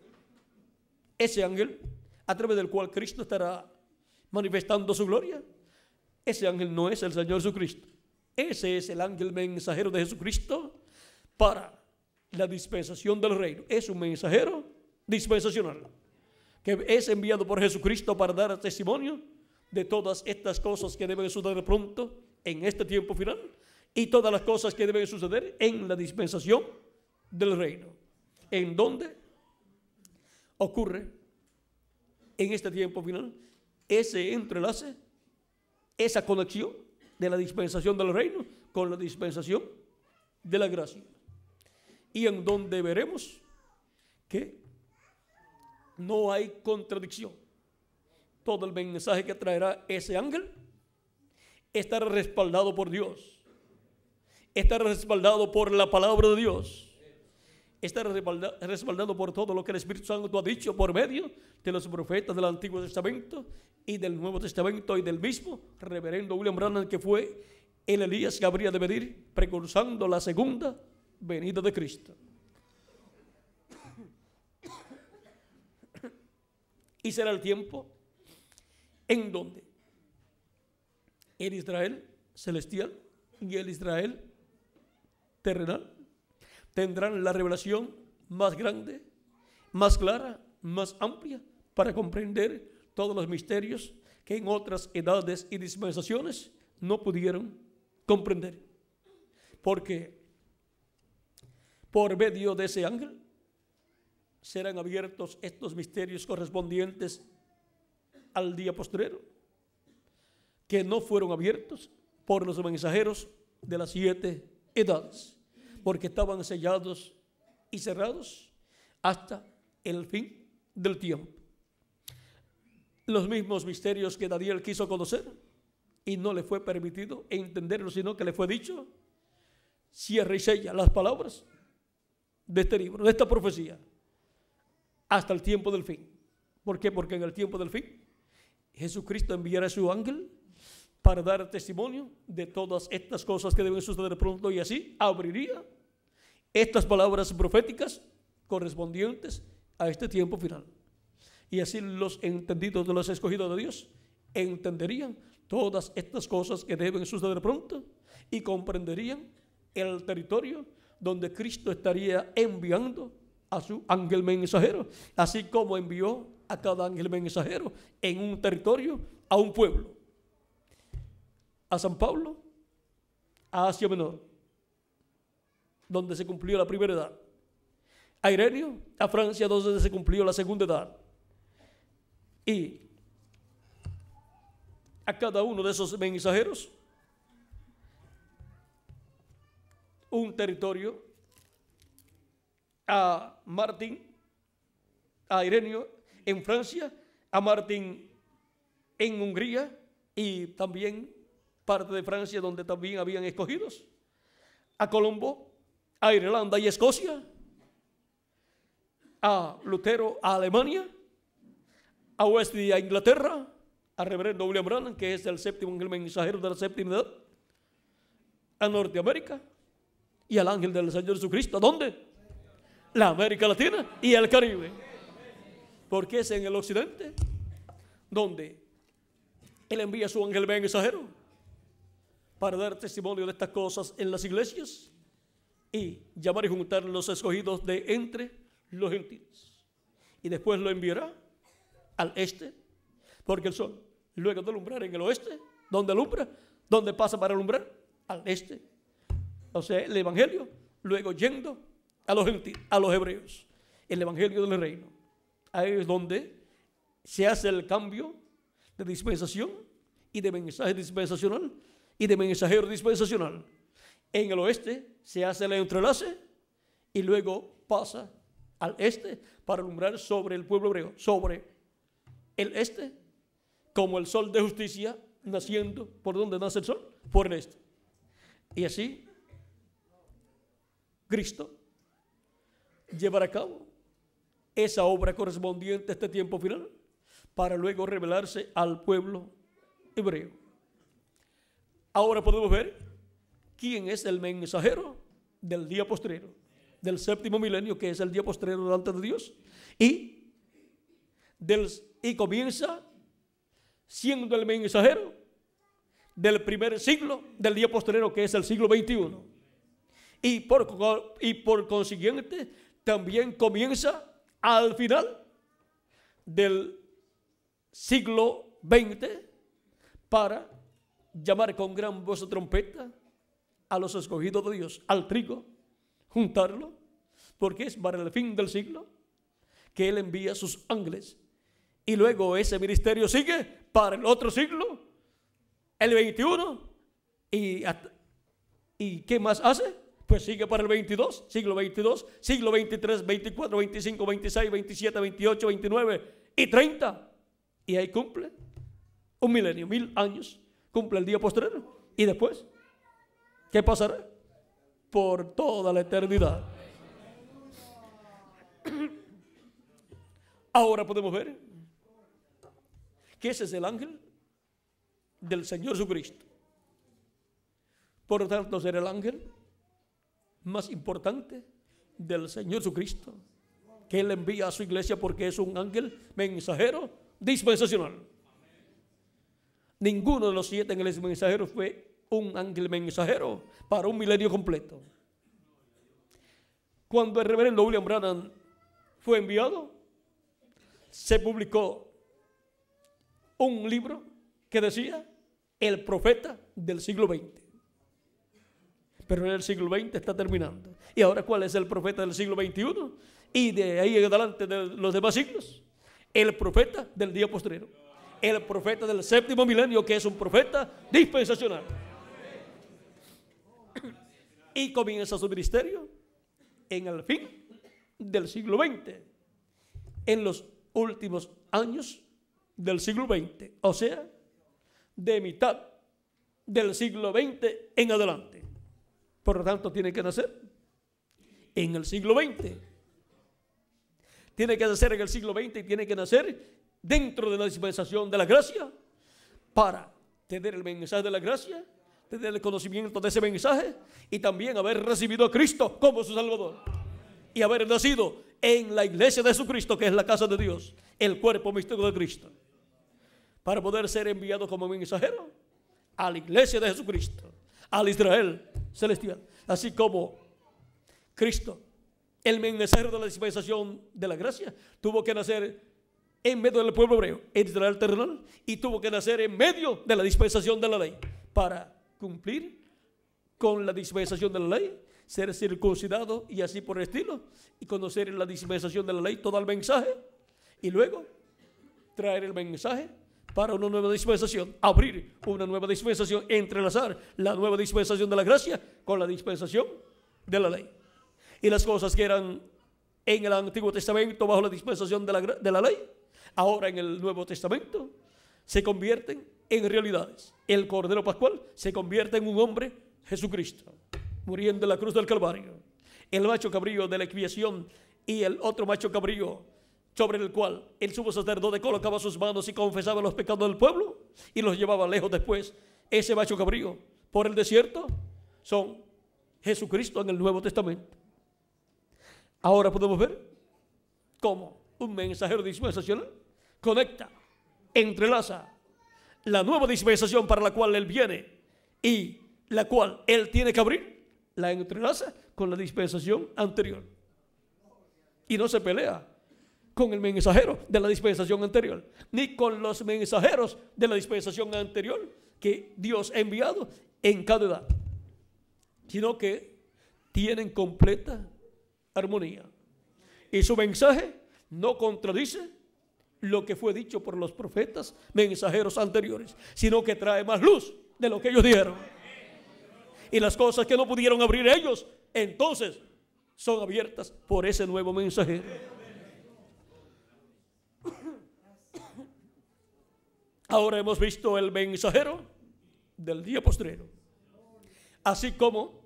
ese ángel, a través del cual Cristo estará manifestando su gloria, ese ángel no es el Señor Jesucristo. Ese es el ángel mensajero de Jesucristo para la dispensación del reino. Es un mensajero dispensacional que es enviado por Jesucristo para dar testimonio de todas estas cosas que deben suceder pronto en este tiempo final y todas las cosas que deben suceder en la dispensación del reino, en donde ocurre en este tiempo final ese entrelace, esa conexión de la dispensación del reino con la dispensación de la gracia, y en donde veremos que no hay contradicción. Todo el mensaje que traerá ese ángel estará respaldado por Dios, estará respaldado por la palabra de Dios, estará respaldado por todo lo que el Espíritu Santo ha dicho por medio de los profetas del Antiguo Testamento y del Nuevo Testamento, y del mismo reverendo William Branham, que fue el Elías que habría de venir precursando la segunda venida de Cristo. Y será el tiempo en donde el Israel celestial y el Israel terrenal tendrán la revelación más grande, más clara, más amplia, para comprender todos los misterios que en otras edades y dispensaciones no pudieron comprender. Porque por medio de ese ángel serán abiertos estos misterios correspondientes al día postrero, que no fueron abiertos por los mensajeros de las 7 edades, porque estaban sellados y cerrados hasta el fin del tiempo. Los mismos misterios que Daniel quiso conocer y no le fue permitido entenderlo, sino que le fue dicho: cierra y sella las palabras de este libro, de esta profecía, hasta el tiempo del fin. ¿Por qué? Porque en el tiempo del fin Jesucristo enviará a su ángel para dar testimonio de todas estas cosas que deben suceder pronto, y así abriría estas palabras proféticas correspondientes a este tiempo final. Y así los entendidos de los escogidos de Dios entenderían todas estas cosas que deben suceder pronto y comprenderían el territorio donde Cristo estaría enviando a su ángel mensajero, así como envió a cada ángel mensajero en un territorio a un pueblo. A San Pablo, a Asia Menor, donde se cumplió la primera edad. A Ireneo, a Francia, donde se cumplió la segunda edad. Y a cada uno de esos mensajeros un territorio. A Martín, a Ireneo en Francia, a Martín en Hungría, y también parte de Francia donde también habían escogidos, a Colombo, a Irlanda y Escocia, a Lutero a Alemania, a Wesley a Inglaterra, a reverendo William Branham, que es el séptimo ángel mensajero de la séptima edad, a Norteamérica y al ángel del Señor Jesucristo. ¿Dónde? La América Latina y el Caribe. Porque es en el occidente donde Él envía su ángel mensajero para dar testimonio de estas cosas en las iglesias y llamar y juntar los escogidos de entre los gentiles. Y después lo enviará al este, porque el sol, luego de alumbrar en el oeste, ¿dónde alumbra? ¿Dónde pasa para alumbrar? Al este. O sea, el evangelio, luego yendo a los gentiles, a los hebreos, el evangelio del reino. Ahí es donde se hace el cambio de dispensación y de mensaje dispensacional y de mensajero dispensacional. En el oeste se hace el entrelace y luego pasa al este para alumbrar sobre el pueblo hebreo, sobre el este, como el sol de justicia naciendo. ¿Por dónde nace el sol? Por el este. Y así Cristo llevará a cabo esa obra correspondiente a este tiempo final para luego revelarse al pueblo hebreo. Ahora podemos ver quién es el mensajero del día postrero, del séptimo milenio, que es el día postrero delante de Dios, y comienza siendo el mensajero del primer siglo del día postrero, que es el siglo XXI, y por consiguiente también comienza al final del siglo XX para llamar con gran voz de trompeta a los escogidos de Dios, al trigo, juntarlo, porque es para el fin del siglo que Él envía sus ángeles. Y luego ese ministerio sigue para el otro siglo, el 21, y ¿qué más hace? Pues sigue para el 22, siglo 22, siglo 23, 24, 25, 26, 27, 28, 29 y 30. Y ahí cumple un milenio, 1000 años, cumple el día postrero. Y después, ¿qué pasará? Por toda la eternidad. Ahora podemos ver que ese es el ángel del Señor Jesucristo. Por lo tanto, será el ángel más importante del Señor Jesucristo, que Él envía a su iglesia, porque es un ángel mensajero dispensacional. Ninguno de los 7 ángeles mensajeros fue un ángel mensajero para un milenio completo. Cuando el reverendo William Branham fue enviado, se publicó un libro que decía el profeta del siglo XX. Pero en el siglo XX está terminando. ¿Y ahora cuál es el profeta del siglo XXI? Y de ahí en adelante de los demás siglos, el profeta del día postrero, el profeta del séptimo milenio, que es un profeta dispensacional. Y comienza su ministerio en el fin del siglo XX, en los últimos años del siglo XX, o sea, de mitad del siglo XX en adelante. Por lo tanto, tiene que nacer en el siglo XX. Tiene que nacer en el siglo XX y tiene que nacer dentro de la dispensación de la gracia para tener el mensaje de la gracia, tener el conocimiento de ese mensaje y también haber recibido a Cristo como su Salvador y haber nacido en la iglesia de Jesucristo, que es la casa de Dios, el cuerpo místico de Cristo, para poder ser enviado como mensajero a la iglesia de Jesucristo, al Israel celestial. Así como Cristo, el mensajero de la dispensación de la gracia, tuvo que nacer en medio del pueblo hebreo, en Israel terrenal, y tuvo que nacer en medio de la dispensación de la ley para cumplir con la dispensación de la ley, ser circuncidado y así por el estilo, y conocer en la dispensación de la ley todo el mensaje, y luego traer el mensaje para una nueva dispensación, abrir una nueva dispensación, entrelazar la nueva dispensación de la gracia con la dispensación de la ley. Y las cosas que eran en el Antiguo Testamento bajo la dispensación de la ley, ahora en el Nuevo Testamento se convierten en realidades. El Cordero Pascual se convierte en un hombre, Jesucristo, muriendo en la cruz del Calvario. El macho cabrío de la expiación y el otro macho cabrío sobre el cual el sumo sacerdote colocaba sus manos y confesaba los pecados del pueblo y los llevaba lejos después, ese macho cabrío por el desierto, son Jesucristo en el Nuevo Testamento. Ahora podemos ver cómo un mensajero dispensacional conecta, entrelaza la nueva dispensación para la cual Él viene y la cual Él tiene que abrir, la entrelaza con la dispensación anterior. Y no se pelea con el mensajero de la dispensación anterior, ni con los mensajeros de la dispensación anterior que Dios ha enviado en cada edad, sino que tienen completa armonía. Y su mensaje no contradice lo que fue dicho por los profetas mensajeros anteriores, sino que trae más luz de lo que ellos dijeron. Y las cosas que no pudieron abrir ellos, entonces son abiertas por ese nuevo mensajero. Ahora hemos visto el mensajero del día postrero, así como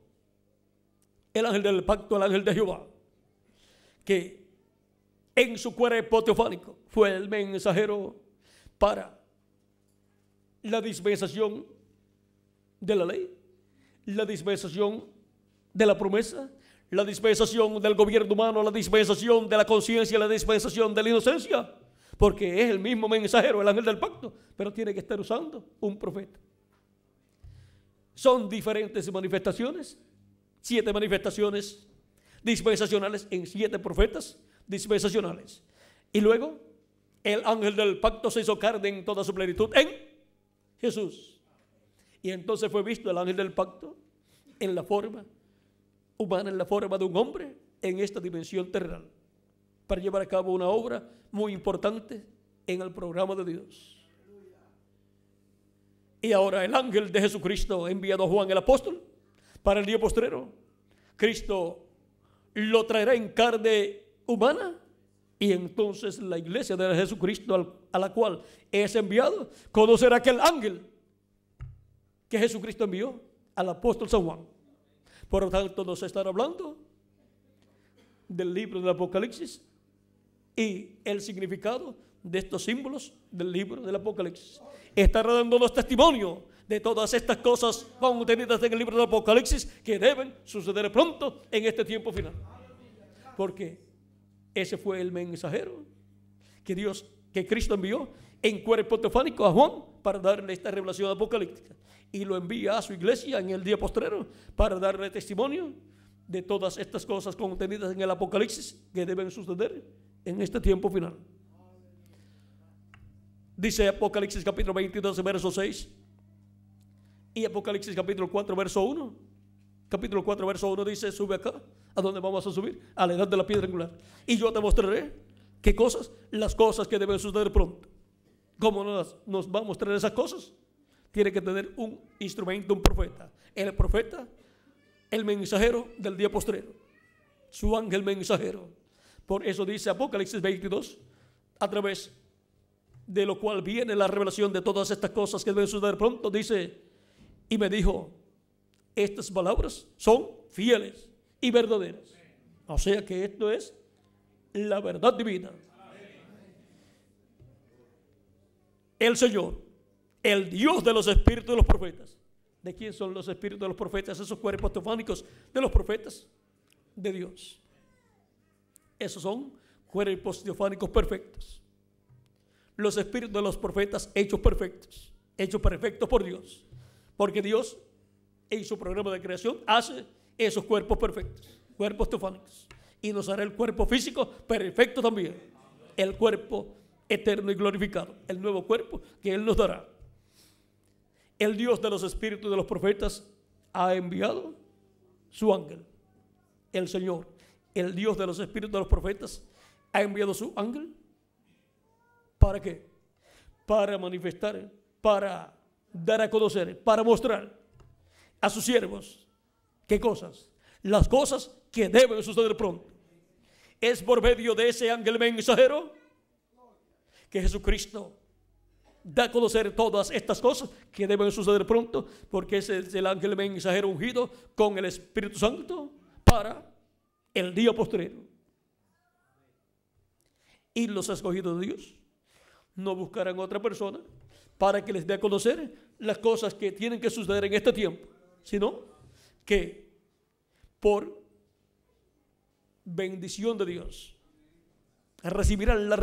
el ángel del pacto, el ángel de Jehová, que en su cuerpo teofánico fue el mensajero para la dispensación de la ley, la dispensación de la promesa, la dispensación del gobierno humano, la dispensación de la conciencia, la dispensación de la inocencia, porque es el mismo mensajero, el ángel del pacto, pero tiene que estar usando un profeta. Son diferentes manifestaciones, 7 manifestaciones dispensacionales en 7 profetas dispensacionales. Y luego el ángel del pacto se hizo carne en toda su plenitud en Jesús. Y entonces fue visto el ángel del pacto en la forma humana, en la forma de un hombre en esta dimensión terrenal, para llevar a cabo una obra muy importante en el programa de Dios. Y ahora el ángel de Jesucristo enviado a Juan el apóstol para el día postrero, Cristo lo traerá en carne humana, y entonces la iglesia de Jesucristo a la cual es enviado conocerá aquel ángel que Jesucristo envió al apóstol San Juan. Por lo tanto, nos estará hablando del libro del Apocalipsis y el significado de estos símbolos del libro del Apocalipsis. Estará dándonos testimonio de todas estas cosas contenidas en el libro del Apocalipsis que deben suceder pronto en este tiempo final. Porque ese fue el mensajero que Cristo envió en cuerpo teofánico a Juan para darle esta revelación apocalíptica, y lo envía a su iglesia en el día postrero para darle testimonio de todas estas cosas contenidas en el Apocalipsis que deben suceder en este tiempo final. Dice Apocalipsis capítulo 22 verso 6 y Apocalipsis capítulo 4 verso 1. Capítulo 4 verso 1 dice: sube acá. ¿A dónde vamos a subir? A la edad de la piedra angular. Y yo te mostraré ¿qué cosas? Las cosas que deben suceder pronto. ¿Cómo nos va a mostrar esas cosas? Tiene que tener un instrumento, un profeta. El profeta, el mensajero del día postrero, su ángel mensajero. Por eso dice Apocalipsis 22, a través de lo cual viene la revelación de todas estas cosas que deben suceder pronto. Dice: y me dijo, estas palabras son fieles y verdaderas. O sea que esto es la verdad divina. El Señor, el Dios de los espíritus de los profetas. ¿De quién son los espíritus de los profetas? Esos cuerpos teofánicos de los profetas de Dios. Esos son cuerpos teofánicos perfectos. Los espíritus de los profetas hechos perfectos por Dios. Porque Dios en su programa de creación hace esos cuerpos perfectos, cuerpos teofánicos, y nos hará el cuerpo físico perfecto también, el cuerpo eterno y glorificado, el nuevo cuerpo que Él nos dará. El Dios de los espíritus de los profetas ha enviado su ángel. El Señor, el Dios de los espíritus de los profetas, ha enviado su ángel. ¿Para qué? Para manifestar, para dar a conocer, para mostrar a sus siervos ¿qué cosas? Las cosas que deben suceder pronto. Es por medio de ese ángel mensajero que Jesucristo da a conocer todas estas cosas que deben suceder pronto, porque ese es el ángel mensajero ungido con el Espíritu Santo para el día postrero. Y los escogidos de Dios no buscarán otra persona para que les dé a conocer las cosas que tienen que suceder en este tiempo, sino que por bendición de Dios recibirán la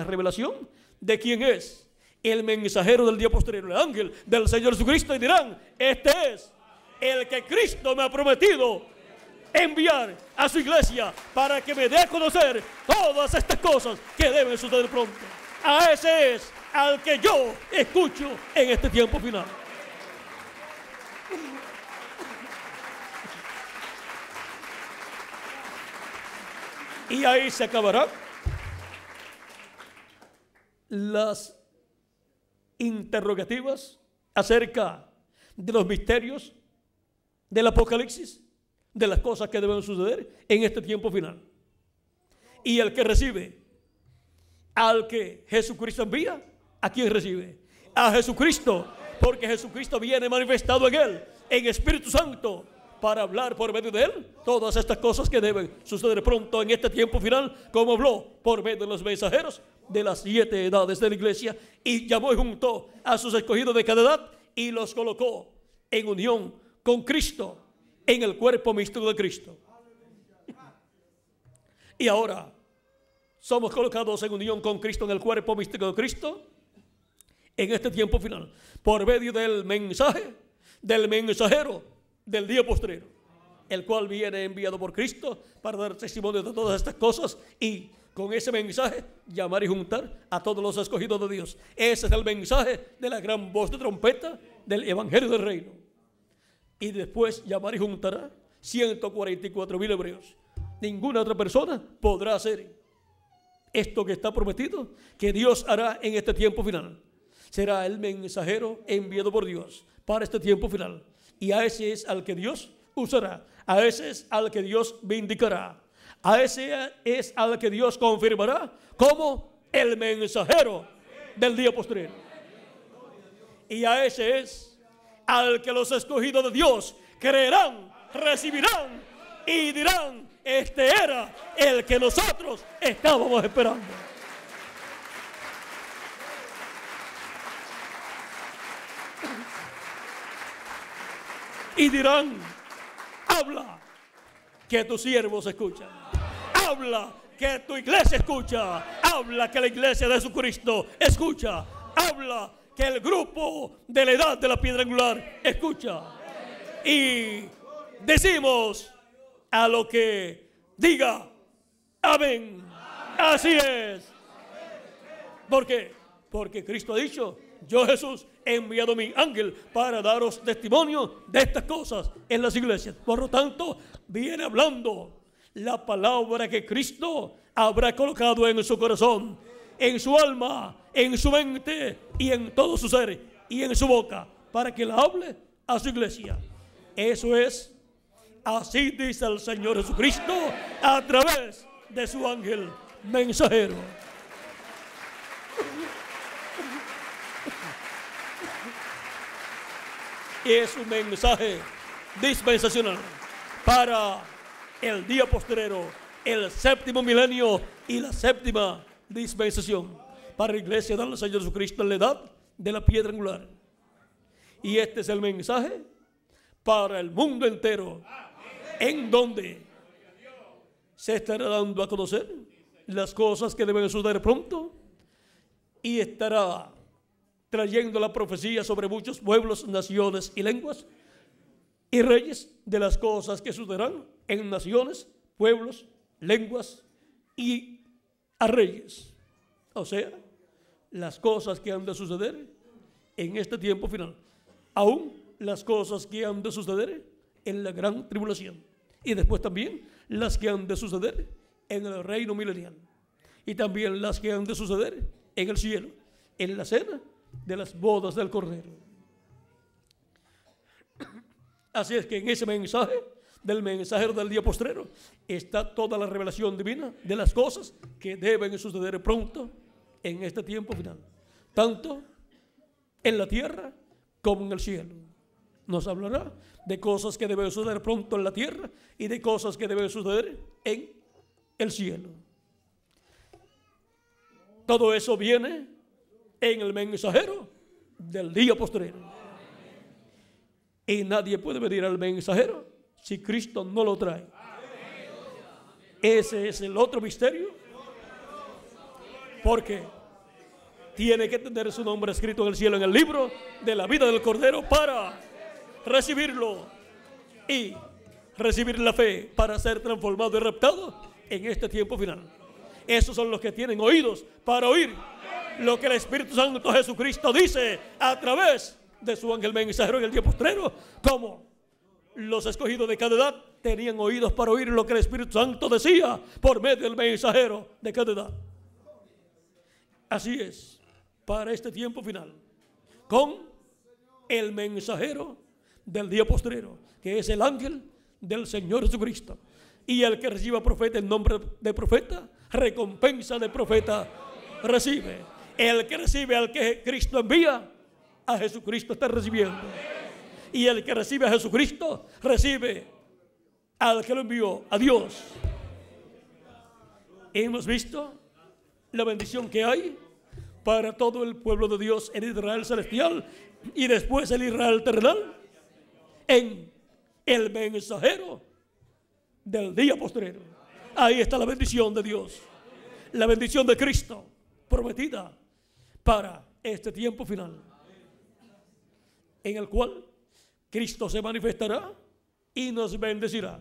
revelación de quién es el mensajero del día posterior, el ángel del Señor Jesucristo, y dirán: este es el que Cristo me ha prometido enviar a su iglesia para que me dé a conocer todas estas cosas que deben suceder pronto. A ese es al que yo escucho en este tiempo final. Y ahí se acabarán las interrogativas acerca de los misterios del Apocalipsis, de las cosas que deben suceder en este tiempo final. Y el que recibe al que Jesucristo envía, ¿a quién recibe? A Jesucristo, porque Jesucristo viene manifestado en él, en Espíritu Santo, para hablar por medio de él todas estas cosas que deben suceder pronto en este tiempo final, como habló por medio de los mensajeros de las 7 edades de la iglesia, y llamó y juntó a sus escogidos de cada edad y los colocó en unión con Cristo, en el cuerpo místico de Cristo. Y ahora somos colocados en unión con Cristo en el cuerpo místico de Cristo en este tiempo final, por medio del mensaje del mensajero del día postrero, el cual viene enviado por Cristo para dar testimonio de todas estas cosas, y con ese mensaje llamar y juntar a todos los escogidos de Dios. Ese es el mensaje de la gran voz de trompeta del evangelio del reino. Y después llamar y juntará 144,000 hebreos. Ninguna otra persona podrá hacer esto que está prometido, que Dios hará en este tiempo final. Será el mensajero enviado por Dios para este tiempo final. Y a ese es al que Dios usará. A ese es al que Dios vindicará. A ese es al que Dios confirmará como el mensajero del día postrero. Y a ese es al que los escogidos de Dios creerán, recibirán y dirán: este era el que nosotros estábamos esperando. Y dirán: habla, que tus siervos escuchan. Habla, que tu iglesia escucha. Habla, que la iglesia de Jesucristo escucha. Habla, que el grupo de la edad de la piedra angular escucha. Y decimos a lo que diga: amén. Así es. ¿Por qué? Porque Cristo ha dicho: yo, Jesús, he enviado mi ángel para daros testimonio de estas cosas en las iglesias. Por lo tanto, viene hablando la palabra que Cristo habrá colocado en su corazón, en su alma, en su mente y en todo su ser y en su boca, para que la hable a su iglesia. Eso es, así dice el Señor Jesucristo a través de su ángel mensajero. Es un mensaje dispensacional para el día postrero, el séptimo milenio y la séptima dispensación, para la iglesia del Señor Jesucristo en la edad de la piedra angular. Y este es el mensaje para el mundo entero, en donde se estará dando a conocer las cosas que deben suceder pronto, y estará trayendo la profecía sobre muchos pueblos, naciones y lenguas y reyes, de las cosas que sucederán en naciones, pueblos, lenguas y a reyes. O sea, las cosas que han de suceder en este tiempo final, aún las cosas que han de suceder en la gran tribulación, y después también las que han de suceder en el reino milenial, y también las que han de suceder en el cielo, en la cena de las bodas del Cordero. Así es que en ese mensaje del mensajero del día postrero está toda la revelación divina de las cosas que deben suceder pronto en este tiempo final, tanto en la tierra como en el cielo. Nos hablará de cosas que deben suceder pronto en la tierra y de cosas que deben suceder en el cielo. Todo eso viene en el mensajero del día postrero. Y nadie puede venir al mensajero si Cristo no lo trae. Ese es el otro misterio. Porque tiene que tener su nombre escrito en el cielo, en el libro de la vida del Cordero, para recibirlo y recibir la fe para ser transformado y raptado en este tiempo final. Esos son los que tienen oídos para oír lo que el Espíritu Santo Jesucristo dice a través de su ángel mensajero en el día postrero, como los escogidos de cada edad tenían oídos para oír lo que el Espíritu Santo decía por medio del mensajero de cada edad. Así es, para este tiempo final, con el mensajero del día postrero, que es el ángel del Señor Jesucristo. Y el que reciba profeta en nombre de profeta, recompensa de profeta recibe. El que recibe al que Cristo envía, a Jesucristo está recibiendo. Y el que recibe a Jesucristo, recibe al que lo envió, a Dios. Hemos visto la bendición que hay para todo el pueblo de Dios en Israel celestial y después el Israel terrenal en el mensajero del día postrero. Ahí está la bendición de Dios, la bendición de Cristo prometida para este tiempo final, en el cual Cristo se manifestará y nos bendecirá,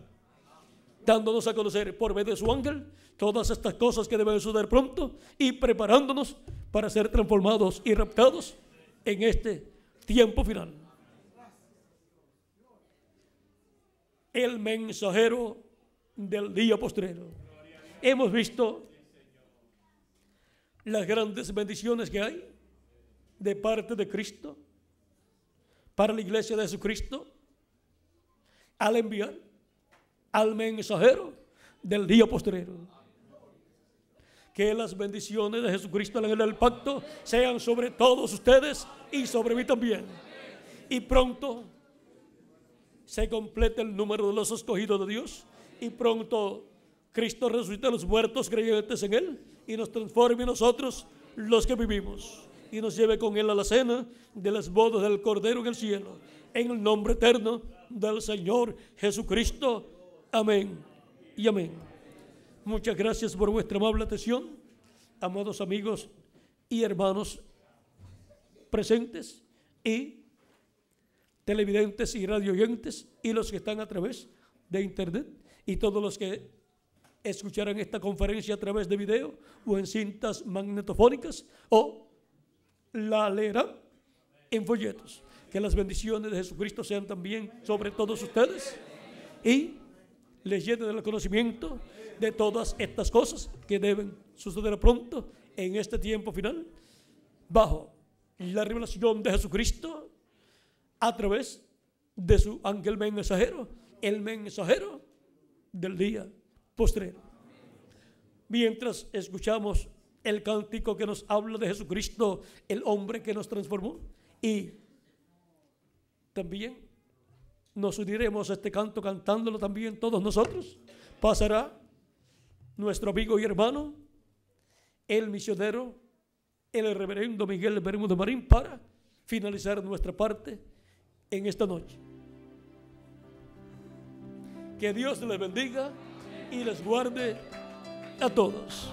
dándonos a conocer por medio de su ángel todas estas cosas que deben suceder pronto y preparándonos para ser transformados y raptados en este tiempo final. El mensajero del día postrero. Hemos visto las grandes bendiciones que hay de parte de Cristo para la iglesia de Jesucristo al enviar al mensajero del día postrero. Que las bendiciones de Jesucristo en el pacto sean sobre todos ustedes y sobre mí también. Y pronto se complete el número de los escogidos de Dios, y pronto Cristo resucite a los muertos creyentes en Él y nos transforme a nosotros los que vivimos y nos lleve con Él a la cena de las bodas del Cordero en el cielo, en el nombre eterno del Señor Jesucristo. Amén y amén. Muchas gracias por vuestra amable atención, amados amigos y hermanos presentes y televidentes y radioyentes y los que están a través de internet y todos los que escucharán esta conferencia a través de video o en cintas magnetofónicas o la leerán en folletos. Que las bendiciones de Jesucristo sean también sobre todos ustedes y les llenen el conocimiento de todas estas cosas que deben suceder pronto en este tiempo final, bajo la revelación de Jesucristo a través de su ángel mensajero, el mensajero del día postrero. Mientras escuchamos el cántico que nos habla de Jesucristo, el hombre que nos transformó, y también nos uniremos a este canto cantándolo también todos nosotros, pasará nuestro amigo y hermano, el misionero, el reverendo Miguel Bermúdez Marín, para finalizar nuestra parte en esta noche. Que Dios les bendiga y les guarde a todos.